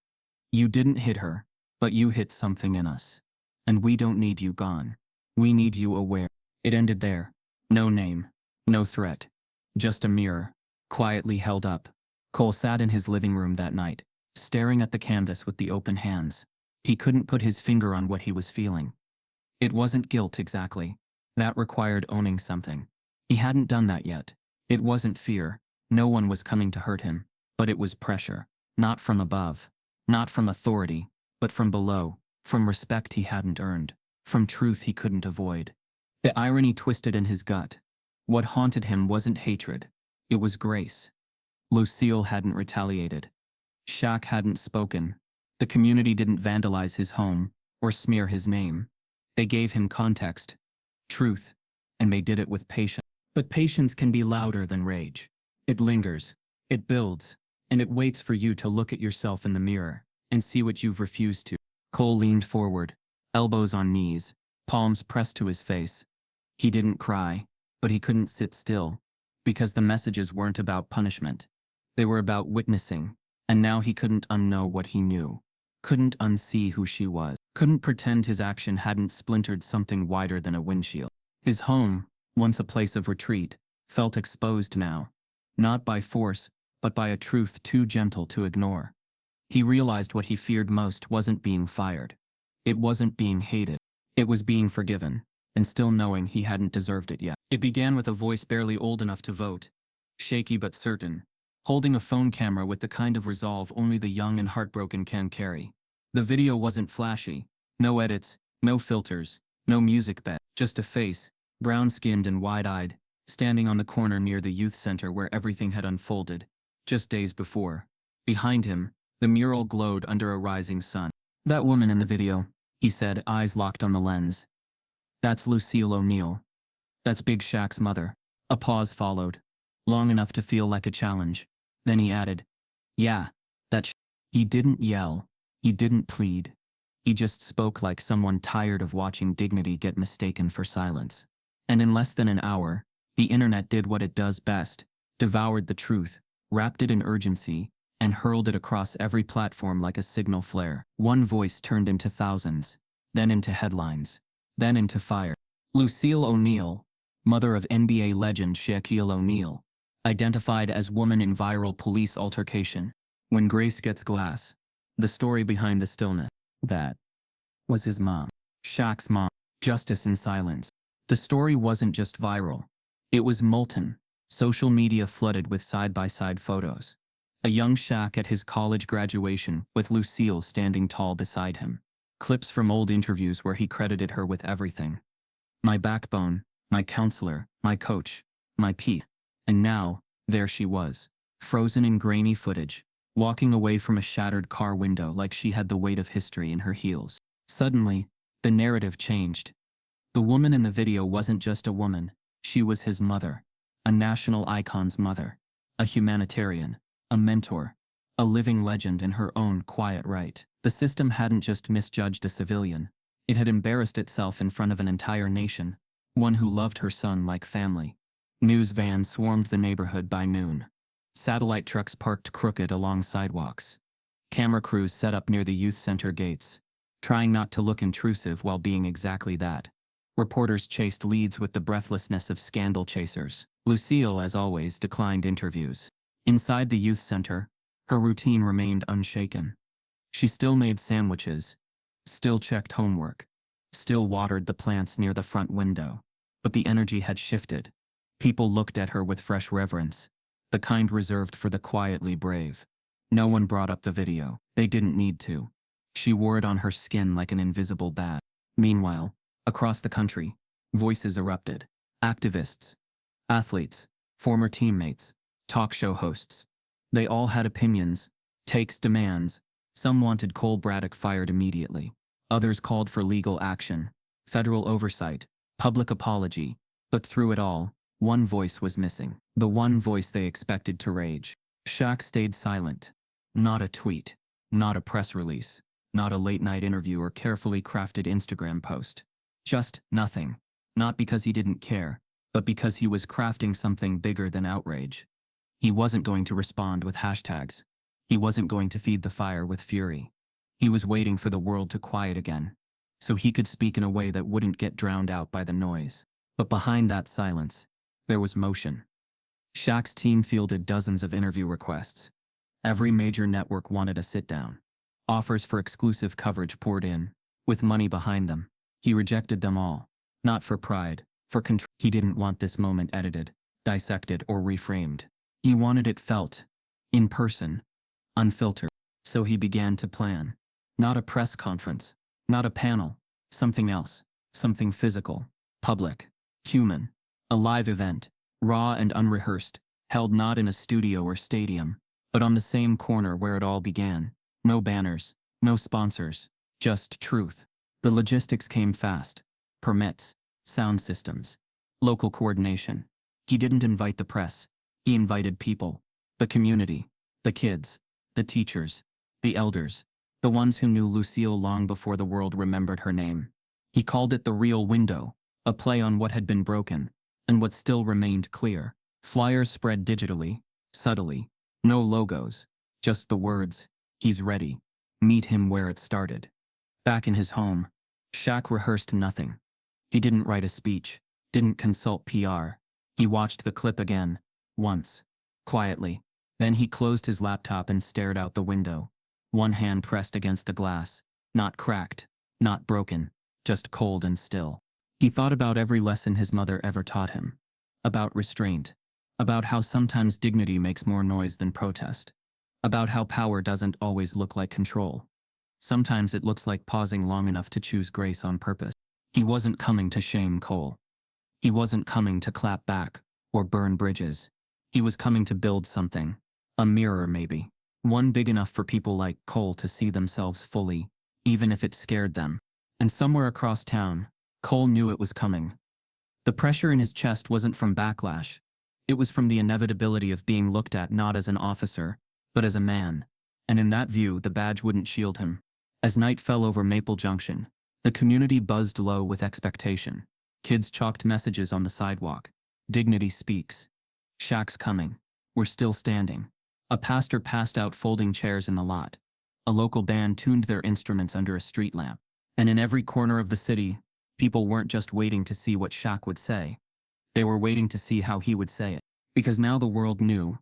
"You didn't hit her, but you hit something in us. And we don't need you gone. We need you aware." It ended there. No name. No threat. Just a mirror, quietly held up. Cole sat in his living room that night, staring at the canvas with the open hands. He couldn't put his finger on what he was feeling. It wasn't guilt exactly. That required owning something. He hadn't done that yet. It wasn't fear. No one was coming to hurt him. But it was pressure. Not from above. Not from authority. But from below. From respect he hadn't earned. From truth he couldn't avoid. The irony twisted in his gut. What haunted him wasn't hatred. It was grace. Lucille hadn't retaliated. Shaq hadn't spoken. The community didn't vandalize his home or smear his name. They gave him context, truth, and they did it with patience. But patience can be louder than rage. It lingers, it builds, and it waits for you to look at yourself in the mirror and see what you've refused to. Cole leaned forward, elbows on knees, palms pressed to his face. He didn't cry, but he couldn't sit still, because the messages weren't about punishment. They were about witnessing, and now he couldn't unknow what he knew. Couldn't unsee who she was. Couldn't pretend his action hadn't splintered something wider than a windshield. His home, once a place of retreat, felt exposed now. Not by force, but by a truth too gentle to ignore. He realized what he feared most wasn't being fired. It wasn't being hated. It was being forgiven, and still knowing he hadn't deserved it yet. It began with a voice barely old enough to vote, shaky but certain, holding a phone camera with the kind of resolve only the young and heartbroken can carry. The video wasn't flashy. No edits, no filters, no music bed. Just a face, brown-skinned and wide-eyed, standing on the corner near the youth center where everything had unfolded, just days before. Behind him, the mural glowed under a rising sun. "That woman in the video," he said, eyes locked on the lens. "That's Lucille O'Neal. That's Big Shaq's mother." A pause followed, long enough to feel like a challenge. Then he added, "Yeah, that's." He didn't yell. He didn't plead. He just spoke like someone tired of watching dignity get mistaken for silence. And in less than an hour, the internet did what it does best, devoured the truth, wrapped it in urgency, and hurled it across every platform like a signal flare. One voice turned into thousands, then into headlines, then into fire. Lucille O'Neal, mother of NBA legend Shaquille O'Neal, identified as woman in viral police altercation. When Grace gets glass. The story behind the stillness. That was his mom. Shaq's mom. Justice in silence. The story wasn't just viral. It was molten. Social media flooded with side-by-side photos. A young Shaq at his college graduation with Lucille standing tall beside him. Clips from old interviews where he credited her with everything. "My backbone, my counselor, my coach, my Pete." And now, there she was, frozen in grainy footage, walking away from a shattered car window like she had the weight of history in her heels. Suddenly, the narrative changed. The woman in the video wasn't just a woman, she was his mother. A national icon's mother. A humanitarian. A mentor. A living legend in her own quiet right. The system hadn't just misjudged a civilian. It had embarrassed itself in front of an entire nation. One who loved her son like family. News vans swarmed the neighborhood by noon. Satellite trucks parked crooked along sidewalks. Camera crews set up near the youth center gates, trying not to look intrusive while being exactly that. Reporters chased leads with the breathlessness of scandal chasers. Lucille, as always, declined interviews. Inside the youth center, her routine remained unshaken. She still made sandwiches, still checked homework, still watered the plants near the front window. But the energy had shifted. People looked at her with fresh reverence. The kind reserved for the quietly brave. No one brought up the video. They didn't need to. She wore it on her skin like an invisible badge. Meanwhile, across the country, voices erupted. Activists, athletes, former teammates, talk show hosts. They all had opinions, takes, demands. Some wanted Cole Braddock fired immediately. Others called for legal action, federal oversight, public apology. But through it all, One voice was missing. The one voice they expected to rage. Shaq stayed silent. Not a tweet. Not a press release. Not a late-night interview or carefully crafted Instagram post. Just nothing. Not because he didn't care, but because he was crafting something bigger than outrage. He wasn't going to respond with hashtags. He wasn't going to feed the fire with fury. He was waiting for the world to quiet again, so he could speak in a way that wouldn't get drowned out by the noise. But behind that silence, there was motion. Shaq's team fielded dozens of interview requests. Every major network wanted a sit-down. Offers for exclusive coverage poured in, with money behind them. He rejected them all. Not for pride, for control. He didn't want this moment edited, dissected, or reframed. He wanted it felt, in person, unfiltered. So he began to plan. Not a press conference, not a panel, something else, something physical, public, human. A live event, raw and unrehearsed, held not in a studio or stadium, but on the same corner where it all began. No banners, no sponsors, just truth. The logistics came fast. Permits, sound systems, local coordination. He didn't invite the press. He invited people, the community, the kids, the teachers, the elders, the ones who knew Lucille long before the world remembered her name. He called it the real window, a play on what had been broken, and what still remained clear. Flyers spread digitally, subtly, no logos, just the words, "He's ready. Meet him where it started." Back in his home, Shaq rehearsed nothing. He didn't write a speech, didn't consult PR. He watched the clip again, once, quietly. Then he closed his laptop and stared out the window. One hand pressed against the glass, not cracked, not broken, just cold and still. He thought about every lesson his mother ever taught him. About restraint. About how sometimes dignity makes more noise than protest. About how power doesn't always look like control. Sometimes it looks like pausing long enough to choose grace on purpose. He wasn't coming to shame Cole. He wasn't coming to clap back, or burn bridges. He was coming to build something. A mirror maybe. One big enough for people like Cole to see themselves fully, even if it scared them. And somewhere across town, Cole knew it was coming. The pressure in his chest wasn't from backlash. It was from the inevitability of being looked at not as an officer, but as a man. And in that view, the badge wouldn't shield him. As night fell over Maple Junction, the community buzzed low with expectation. Kids chalked messages on the sidewalk. Dignity speaks. Shaq's coming. We're still standing. A pastor passed out folding chairs in the lot. A local band tuned their instruments under a street lamp. And in every corner of the city, people weren't just waiting to see what Shaq would say. They were waiting to see how he would say it. Because now the world knew.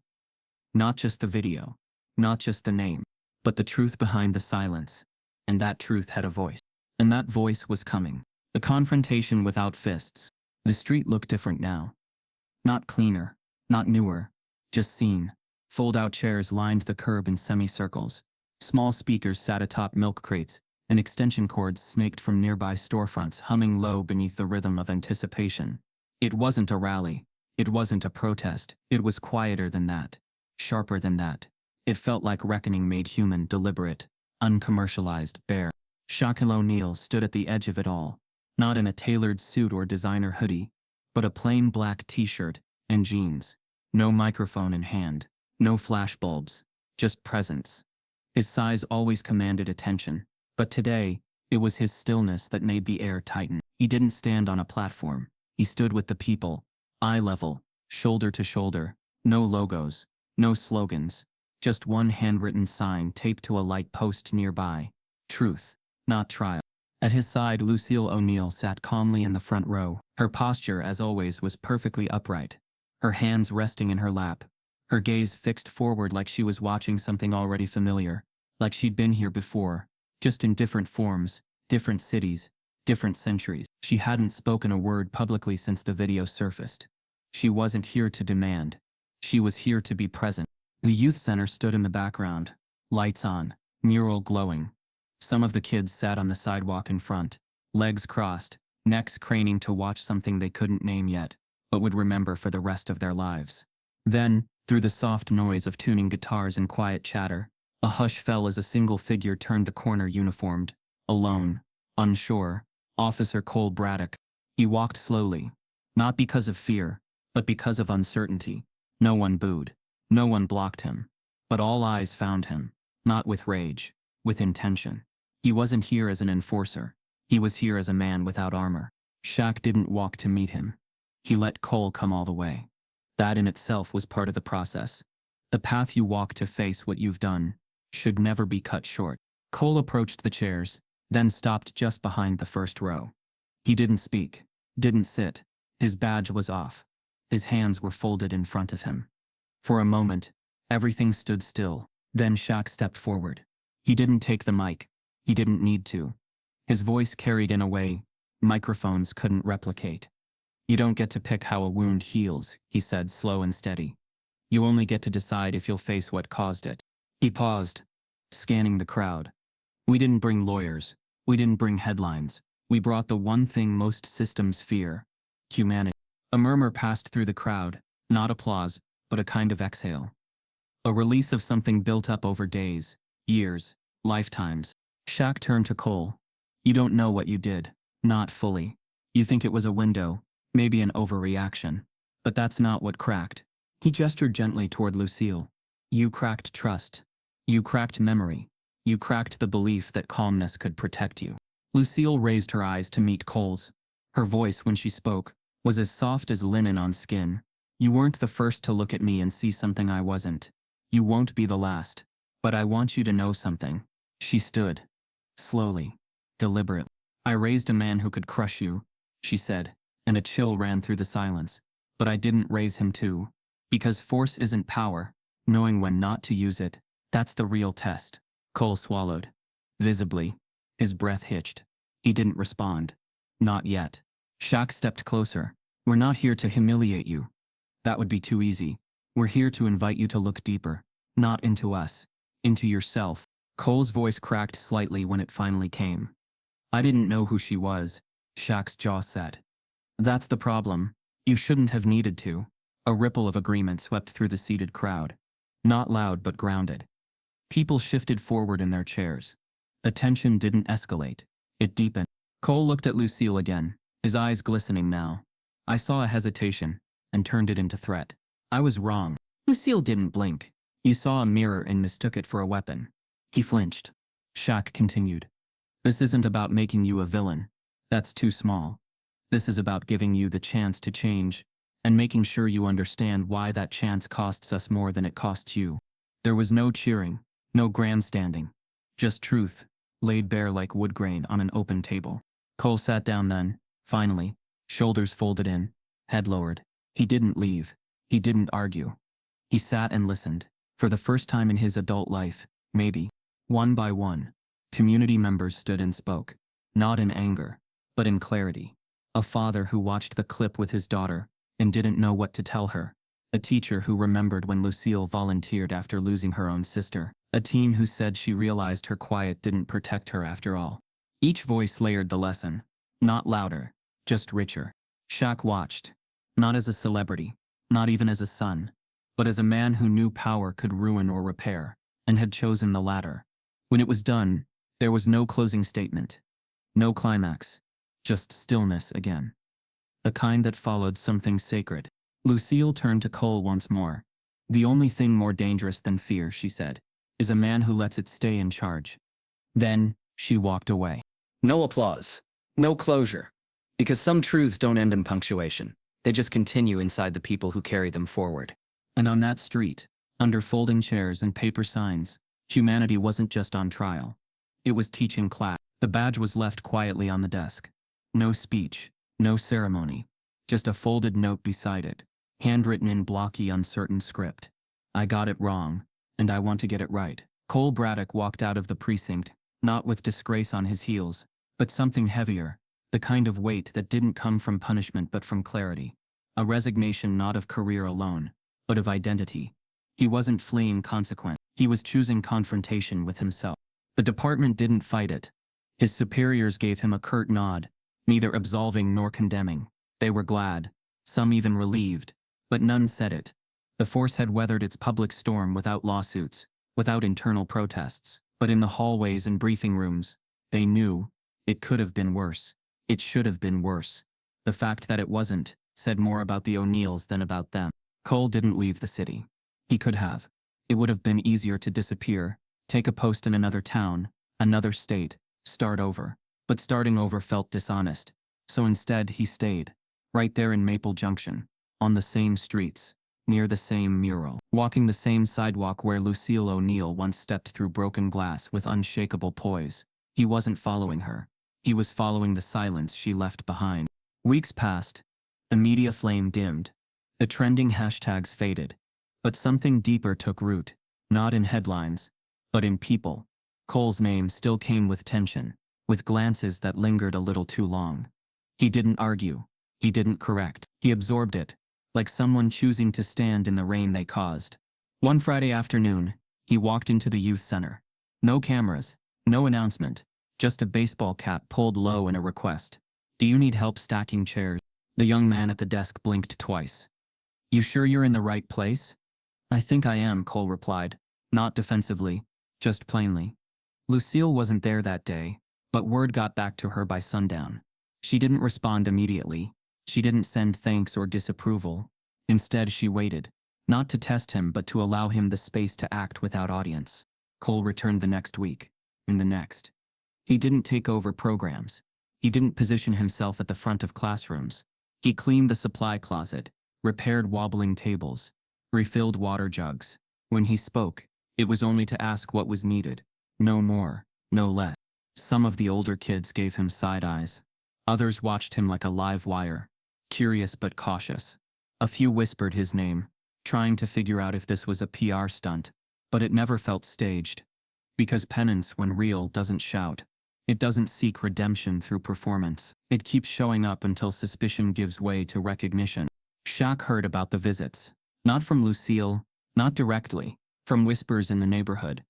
Not just the video. Not just the name. But the truth behind the silence. And that truth had a voice. And that voice was coming. The confrontation without fists. The street looked different now. Not cleaner. Not newer. Just seen. Fold-out chairs lined the curb in semicircles. Small speakers sat atop milk crates, and extension cords snaked from nearby storefronts humming low beneath the rhythm of anticipation. It wasn't a rally. It wasn't a protest. It was quieter than that. Sharper than that. It felt like reckoning made human, deliberate, uncommercialized, bare. Shaquille O'Neal stood at the edge of it all. Not in a tailored suit or designer hoodie, but a plain black t-shirt and jeans. No microphone in hand. No flashbulbs. Just presence. His size always commanded attention, but today, it was his stillness that made the air tighten. He didn't stand on a platform. He stood with the people, eye level, shoulder to shoulder. No logos, no slogans. Just one handwritten sign taped to a light post nearby. Truth, not trial. At his side, Lucille O'Neal sat calmly in the front row. Her posture, as always, was perfectly upright. Her hands resting in her lap. Her gaze fixed forward like she was watching something already familiar. Like she'd been here before. Just in different forms, different cities, different centuries. She hadn't spoken a word publicly since the video surfaced. She wasn't here to demand. She was here to be present. The youth center stood in the background. Lights on, mural glowing. Some of the kids sat on the sidewalk in front, legs crossed, necks craning to watch something they couldn't name yet, but would remember for the rest of their lives. Then, through the soft noise of tuning guitars and quiet chatter, a hush fell as a single figure turned the corner uniformed, alone, unsure. Officer Cole Braddock. He walked slowly. Not because of fear, But because of uncertainty, no one booed. No one blocked him. But all eyes found him, not with rage, with intention. He wasn't here as an enforcer. He was here as a man without armor. Shaq didn't walk to meet him. He let Cole come all the way. That in itself was part of the process. The path you walk to face what you've done should never be cut short. Cole approached the chairs, then stopped just behind the first row. He didn't speak, didn't sit. His badge was off. His hands were folded in front of him. For a moment, everything stood still. Then Shaq stepped forward. He didn't take the mic. He didn't need to. His voice carried in a way microphones couldn't replicate. "You don't get to pick how a wound heals," he said, slow and steady. "You only get to decide if you'll face what caused it." He paused, scanning the crowd. "We didn't bring lawyers. We didn't bring headlines. We brought the one thing most systems fear: humanity." A murmur passed through the crowd, not applause, but a kind of exhale. A release of something built up over days, years, lifetimes. Shaq turned to Cole. "You don't know what you did. Not fully. You think it was a window, maybe an overreaction. But that's not what cracked." He gestured gently toward Lucille. "You cracked trust. You cracked memory. You cracked the belief that calmness could protect you." Lucille raised her eyes to meet Cole's. Her voice, when she spoke, was as soft as linen on skin. "You weren't the first to look at me and see something I wasn't. You won't be the last. But I want you to know something." She stood. Slowly. Deliberately. "I raised a man who could crush you," she said, and a chill ran through the silence. "But I didn't raise him too. Because force isn't power. Knowing when not to use it, that's the real test." Cole swallowed. Visibly. His breath hitched. He didn't respond. Not yet. Shaq stepped closer. "We're not here to humiliate you. That would be too easy. We're here to invite you to look deeper. Not into us. Into yourself." Cole's voice cracked slightly when it finally came. "I didn't know who she was." Shaq's jaw set. "That's the problem. You shouldn't have needed to." A ripple of agreement swept through the seated crowd. Not loud but grounded. People shifted forward in their chairs. The tension didn't escalate. It deepened. Cole looked at Lucille again, his eyes glistening now. "I saw a hesitation, and turned it into threat. I was wrong." Lucille didn't blink. "You saw a mirror and mistook it for a weapon." He flinched. Shaq continued. "This isn't about making you a villain. That's too small. This is about giving you the chance to change, and making sure you understand why that chance costs us more than it costs you." There was no cheering, no grandstanding. Just truth, laid bare like wood grain on an open table. Cole sat down then, finally, shoulders folded in, head lowered. He didn't leave. He didn't argue. He sat and listened. For the first time in his adult life, maybe. One by one, community members stood and spoke. Not in anger, but in clarity. A father who watched the clip with his daughter and didn't know what to tell her. A teacher who remembered when Lucille volunteered after losing her own sister. A teen who said she realized her quiet didn't protect her after all. Each voice layered the lesson. Not louder, just richer. Shaq watched. Not as a celebrity, not even as a son, but as a man who knew power could ruin or repair, and had chosen the latter. When it was done, there was no closing statement. No climax. Just stillness again. The kind that followed something sacred. Lucille turned to Cole once more. "The only thing more dangerous than fear," she said, "is a man who lets it stay in charge." Then, she walked away. No applause. No closure. Because some truths don't end in punctuation. They just continue inside the people who carry them forward. And on that street, under folding chairs and paper signs, humanity wasn't just on trial. It was teaching class. The badge was left quietly on the desk. No speech, no ceremony. Just a folded note beside it, handwritten in blocky, uncertain script. "I got it wrong, and I want to get it right." Cole Braddock walked out of the precinct, not with disgrace on his heels, but something heavier, the kind of weight that didn't come from punishment but from clarity. A resignation not of career alone, but of identity. He wasn't fleeing consequence. He was choosing confrontation with himself. The department didn't fight it. His superiors gave him a curt nod, neither absolving nor condemning. They were glad, some even relieved, but none said it. The force had weathered its public storm without lawsuits, without internal protests. But in the hallways and briefing rooms, they knew it could have been worse. It should have been worse. The fact that it wasn't, said more about the O'Neals than about them. Cole didn't leave the city. He could have. It would have been easier to disappear, take a post in another town, another state, start over. But starting over felt dishonest. So instead he stayed. Right there in Maple Junction. On the same streets. Near the same mural. Walking the same sidewalk where Lucille O'Neal once stepped through broken glass with unshakable poise. He wasn't following her. He was following the silence she left behind. Weeks passed. The media flame dimmed. The trending hashtags faded. But something deeper took root. Not in headlines, but in people. Cole's name still came with tension, with glances that lingered a little too long. He didn't argue. He didn't correct. He absorbed it, like someone choosing to stand in the rain they caused. One Friday afternoon, he walked into the youth center. No cameras, no announcement, just a baseball cap pulled low and a request. "Do you need help stacking chairs?" The young man at the desk blinked twice. "You sure you're in the right place?" "I think I am," Cole replied, not defensively, just plainly. Lucille wasn't there that day, but word got back to her by sundown. She didn't respond immediately. She didn't send thanks or disapproval. Instead, she waited, not to test him but to allow him the space to act without audience. Cole returned the next week, and the next. He didn't take over programs. He didn't position himself at the front of classrooms. He cleaned the supply closet, repaired wobbling tables, refilled water jugs. When he spoke, it was only to ask what was needed. No more, no less. Some of the older kids gave him side eyes. Others watched him like a live wire, curious but cautious. A few whispered his name, trying to figure out if this was a PR stunt, but it never felt staged. Because penance, when real, doesn't shout. It doesn't seek redemption through performance. It keeps showing up until suspicion gives way to recognition. Shaq heard about the visits. Not from Lucille, not directly, from whispers in the neighborhood.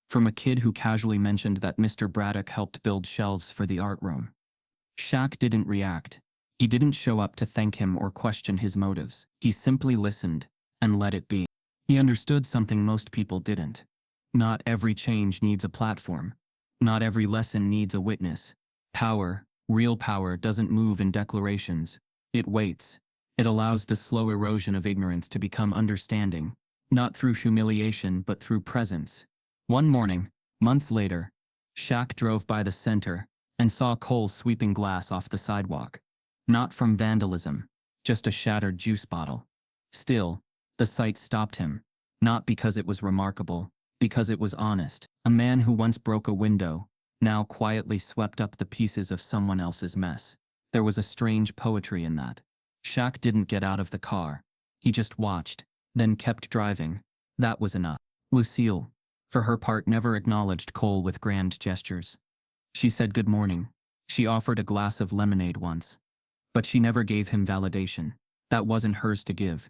From a kid who casually mentioned that Mr. Braddock helped build shelves for the art room. Shaq didn't react. He didn't show up to thank him or question his motives. He simply listened, and let it be. He understood something most people didn't. Not every change needs a platform. Not every lesson needs a witness. Power, real power, doesn't move in declarations. It waits. It allows the slow erosion of ignorance to become understanding, not through humiliation but through presence. One morning, months later, Shaq drove by the center and saw Cole sweeping glass off the sidewalk. Not from vandalism, just a shattered juice bottle. Still, the sight stopped him, not because it was remarkable, because it was honest. A man who once broke a window, now quietly swept up the pieces of someone else's mess. There was a strange poetry in that. Shaq didn't get out of the car. He just watched, then kept driving. That was enough. Lucille, for her part, never acknowledged Cole with grand gestures. She said good morning. She offered a glass of lemonade once. But she never gave him validation. That wasn't hers to give.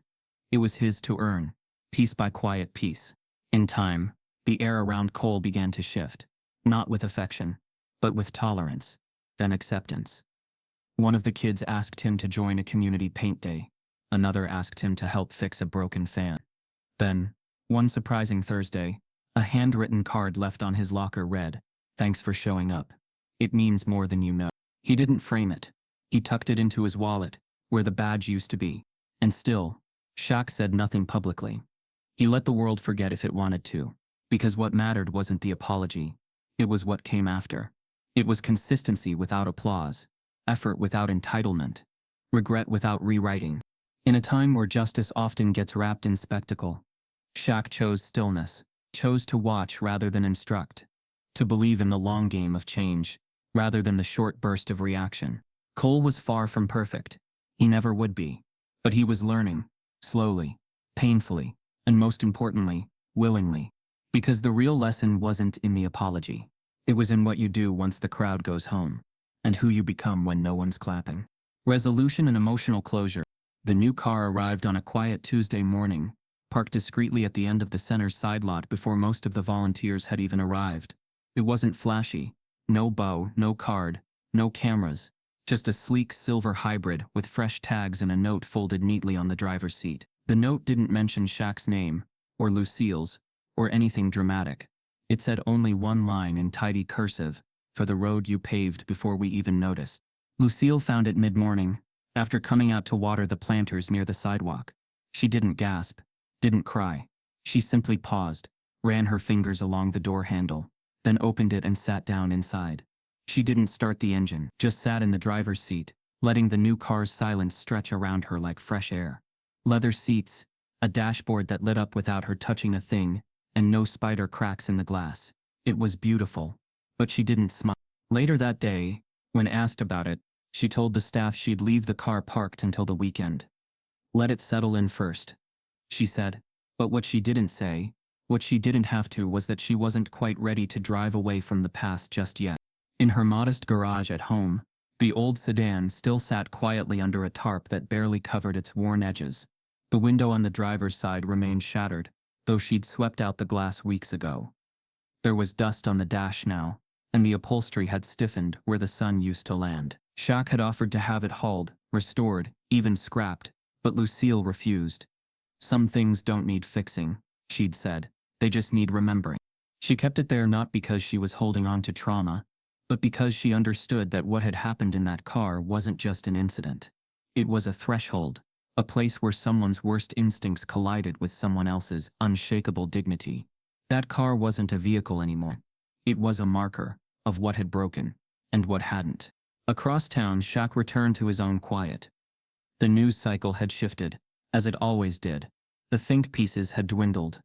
It was his to earn, piece by quiet piece. In time, the air around Cole began to shift. Not with affection, but with tolerance, then acceptance. One of the kids asked him to join a community paint day. Another asked him to help fix a broken fan. Then, one surprising Thursday, a handwritten card left on his locker read, "Thanks for showing up. It means more than you know." He didn't frame it. He tucked it into his wallet, where the badge used to be. And still, Shaq said nothing publicly. He let the world forget if it wanted to, because what mattered wasn't the apology. It was what came after. It was consistency without applause, effort without entitlement, regret without rewriting. In a time where justice often gets wrapped in spectacle, Shaq chose stillness, chose to watch rather than instruct, to believe in the long game of change, rather than the short burst of reaction. Cole was far from perfect. He never would be. But he was learning, slowly, painfully, and most importantly, willingly. Because the real lesson wasn't in the apology. It was in what you do once the crowd goes home, and who you become when no one's clapping. Resolution and emotional closure. The new car arrived on a quiet Tuesday morning, parked discreetly at the end of the center's side lot before most of the volunteers had even arrived. It wasn't flashy. No bow, no card, no cameras. Just a sleek silver hybrid with fresh tags and a note folded neatly on the driver's seat. The note didn't mention Shaq's name, or Lucille's, or anything dramatic. It said only one line in tidy cursive, "For the road you paved before we even noticed." Lucille found it mid-morning, After coming out to water the planters near the sidewalk, she didn't gasp, didn't cry. She simply paused, ran her fingers along the door handle, then opened it and sat down inside. She didn't start the engine, just sat in the driver's seat, letting the new car's silence stretch around her like fresh air. Leather seats, a dashboard that lit up without her touching a thing, and no spider cracks in the glass. It was beautiful, but she didn't smile. Later that day, when asked about it, she told the staff she'd leave the car parked until the weekend. Let it settle in first, she said. But what she didn't say, what she didn't have to, was that she wasn't quite ready to drive away from the past just yet. In her modest garage at home, the old sedan still sat quietly under a tarp that barely covered its worn edges. The window on the driver's side remained shattered, though she'd swept out the glass weeks ago. There was dust on the dash now, and the upholstery had stiffened where the sun used to land. Shaq had offered to have it hauled, restored, even scrapped, but Lucille refused. Some things don't need fixing, she'd said. They just need remembering. She kept it there not because she was holding on to trauma, but because she understood that what had happened in that car wasn't just an incident. It was a threshold, a place where someone's worst instincts collided with someone else's unshakable dignity. That car wasn't a vehicle anymore. It was a marker of what had broken and what hadn't. Across town, Shaq returned to his own quiet. The news cycle had shifted, as it always did. The think pieces had dwindled.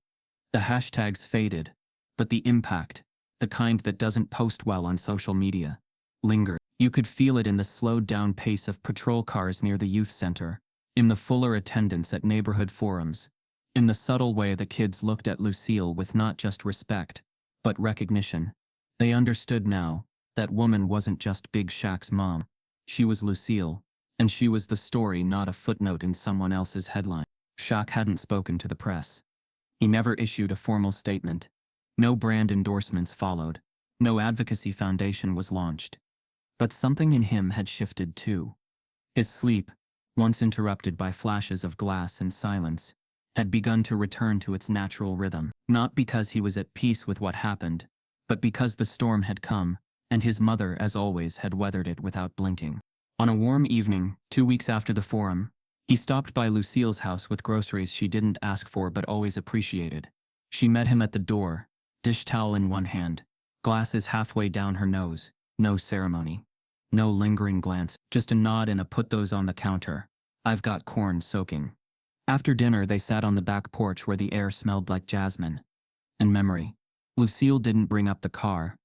The hashtags faded, but the impact, the kind that doesn't post well on social media, lingered. You could feel it in the slowed-down pace of patrol cars near the youth center, in the fuller attendance at neighborhood forums, in the subtle way the kids looked at Lucille with not just respect, but recognition. They understood now that woman wasn't just Big Shaq's mom. She was Lucille, and she was the story, not a footnote in someone else's headline. Shaq hadn't spoken to the press. He never issued a formal statement. No brand endorsements followed. No advocacy foundation was launched. But something in him had shifted too. His sleep, once interrupted by flashes of glass and silence, had begun to return to its natural rhythm. Not because he was at peace with what happened, but because the storm had come, and his mother, as always, had weathered it without blinking. On a warm evening, 2 weeks after the forum, he stopped by Lucille's house with groceries she didn't ask for but always appreciated. She met him at the door, dish towel in one hand, glasses halfway down her nose. No ceremony. No lingering glance, just a nod and a "put those on the counter. I've got corn soaking." After dinner, they sat on the back porch where the air smelled like jasmine and memory. Lucille didn't bring up the car.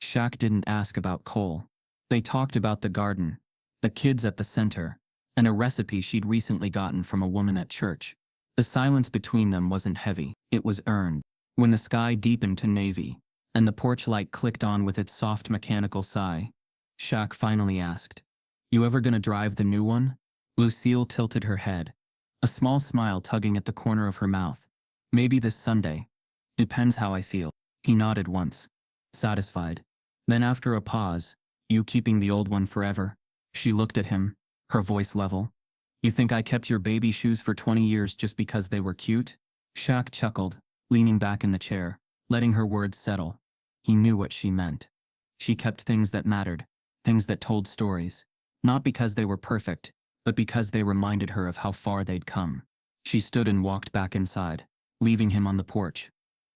Shaq didn't ask about Cole. They talked about the garden, the kids at the center, and a recipe she'd recently gotten from a woman at church. The silence between them wasn't heavy, it was earned. When the sky deepened to navy, and the porch light clicked on with its soft mechanical sigh, Shaq finally asked, "You ever gonna drive the new one?" Lucille tilted her head, a small smile tugging at the corner of her mouth. "Maybe this Sunday. Depends how I feel." He nodded once, satisfied. Then after a pause, "You keeping the old one forever?" She looked at him, her voice level. "You think I kept your baby shoes for 20 years just because they were cute?" Shaq chuckled, leaning back in the chair, letting her words settle. He knew what she meant. She kept things that mattered, things that told stories, not because they were perfect, but because they reminded her of how far they'd come. She stood and walked back inside, leaving him on the porch.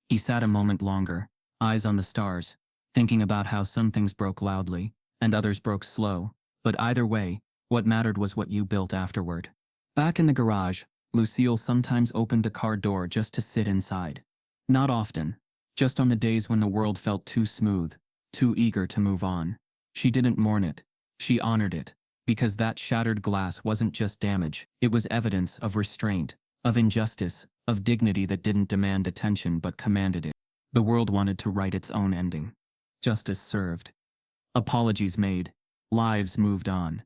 He sat a moment longer, eyes on the stars, thinking about how some things broke loudly, and others broke slow, but either way, what mattered was what you built afterward. Back in the garage, Lucille sometimes opened the car door just to sit inside. Not often, just on the days when the world felt too smooth, too eager to move on. She didn't mourn it, she honored it, because that shattered glass wasn't just damage, it was evidence of restraint, of injustice, of dignity that didn't demand attention but commanded it. The world wanted to write its own ending. Justice served. Apologies made. Lives moved on.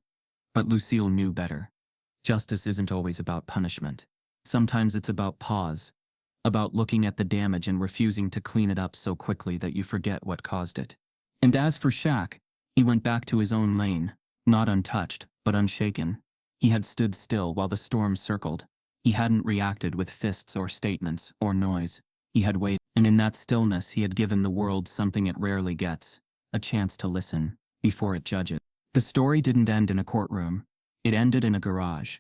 But Lucille knew better. Justice isn't always about punishment. Sometimes it's about pause. About looking at the damage and refusing to clean it up so quickly that you forget what caused it. And as for Shaq, he went back to his own lane, not untouched, but unshaken. He had stood still while the storm circled. He hadn't reacted with fists or statements or noise. He had waited, and in that stillness he had given the world something it rarely gets, a chance to listen, before it judges. The story didn't end in a courtroom. It ended in a garage.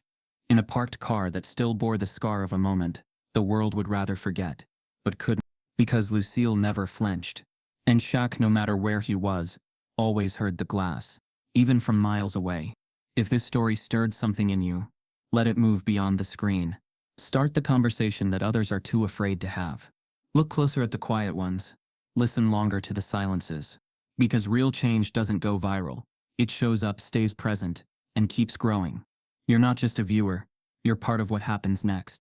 In a parked car that still bore the scar of a moment the world would rather forget, but couldn't, because Lucille never flinched. And Shaq, no matter where he was, always heard the glass, even from miles away. If this story stirred something in you, let it move beyond the screen. Start the conversation that others are too afraid to have. Look closer at the quiet ones. Listen longer to the silences. Because real change doesn't go viral. It shows up, stays present, and keeps growing. You're not just a viewer, you're part of what happens next.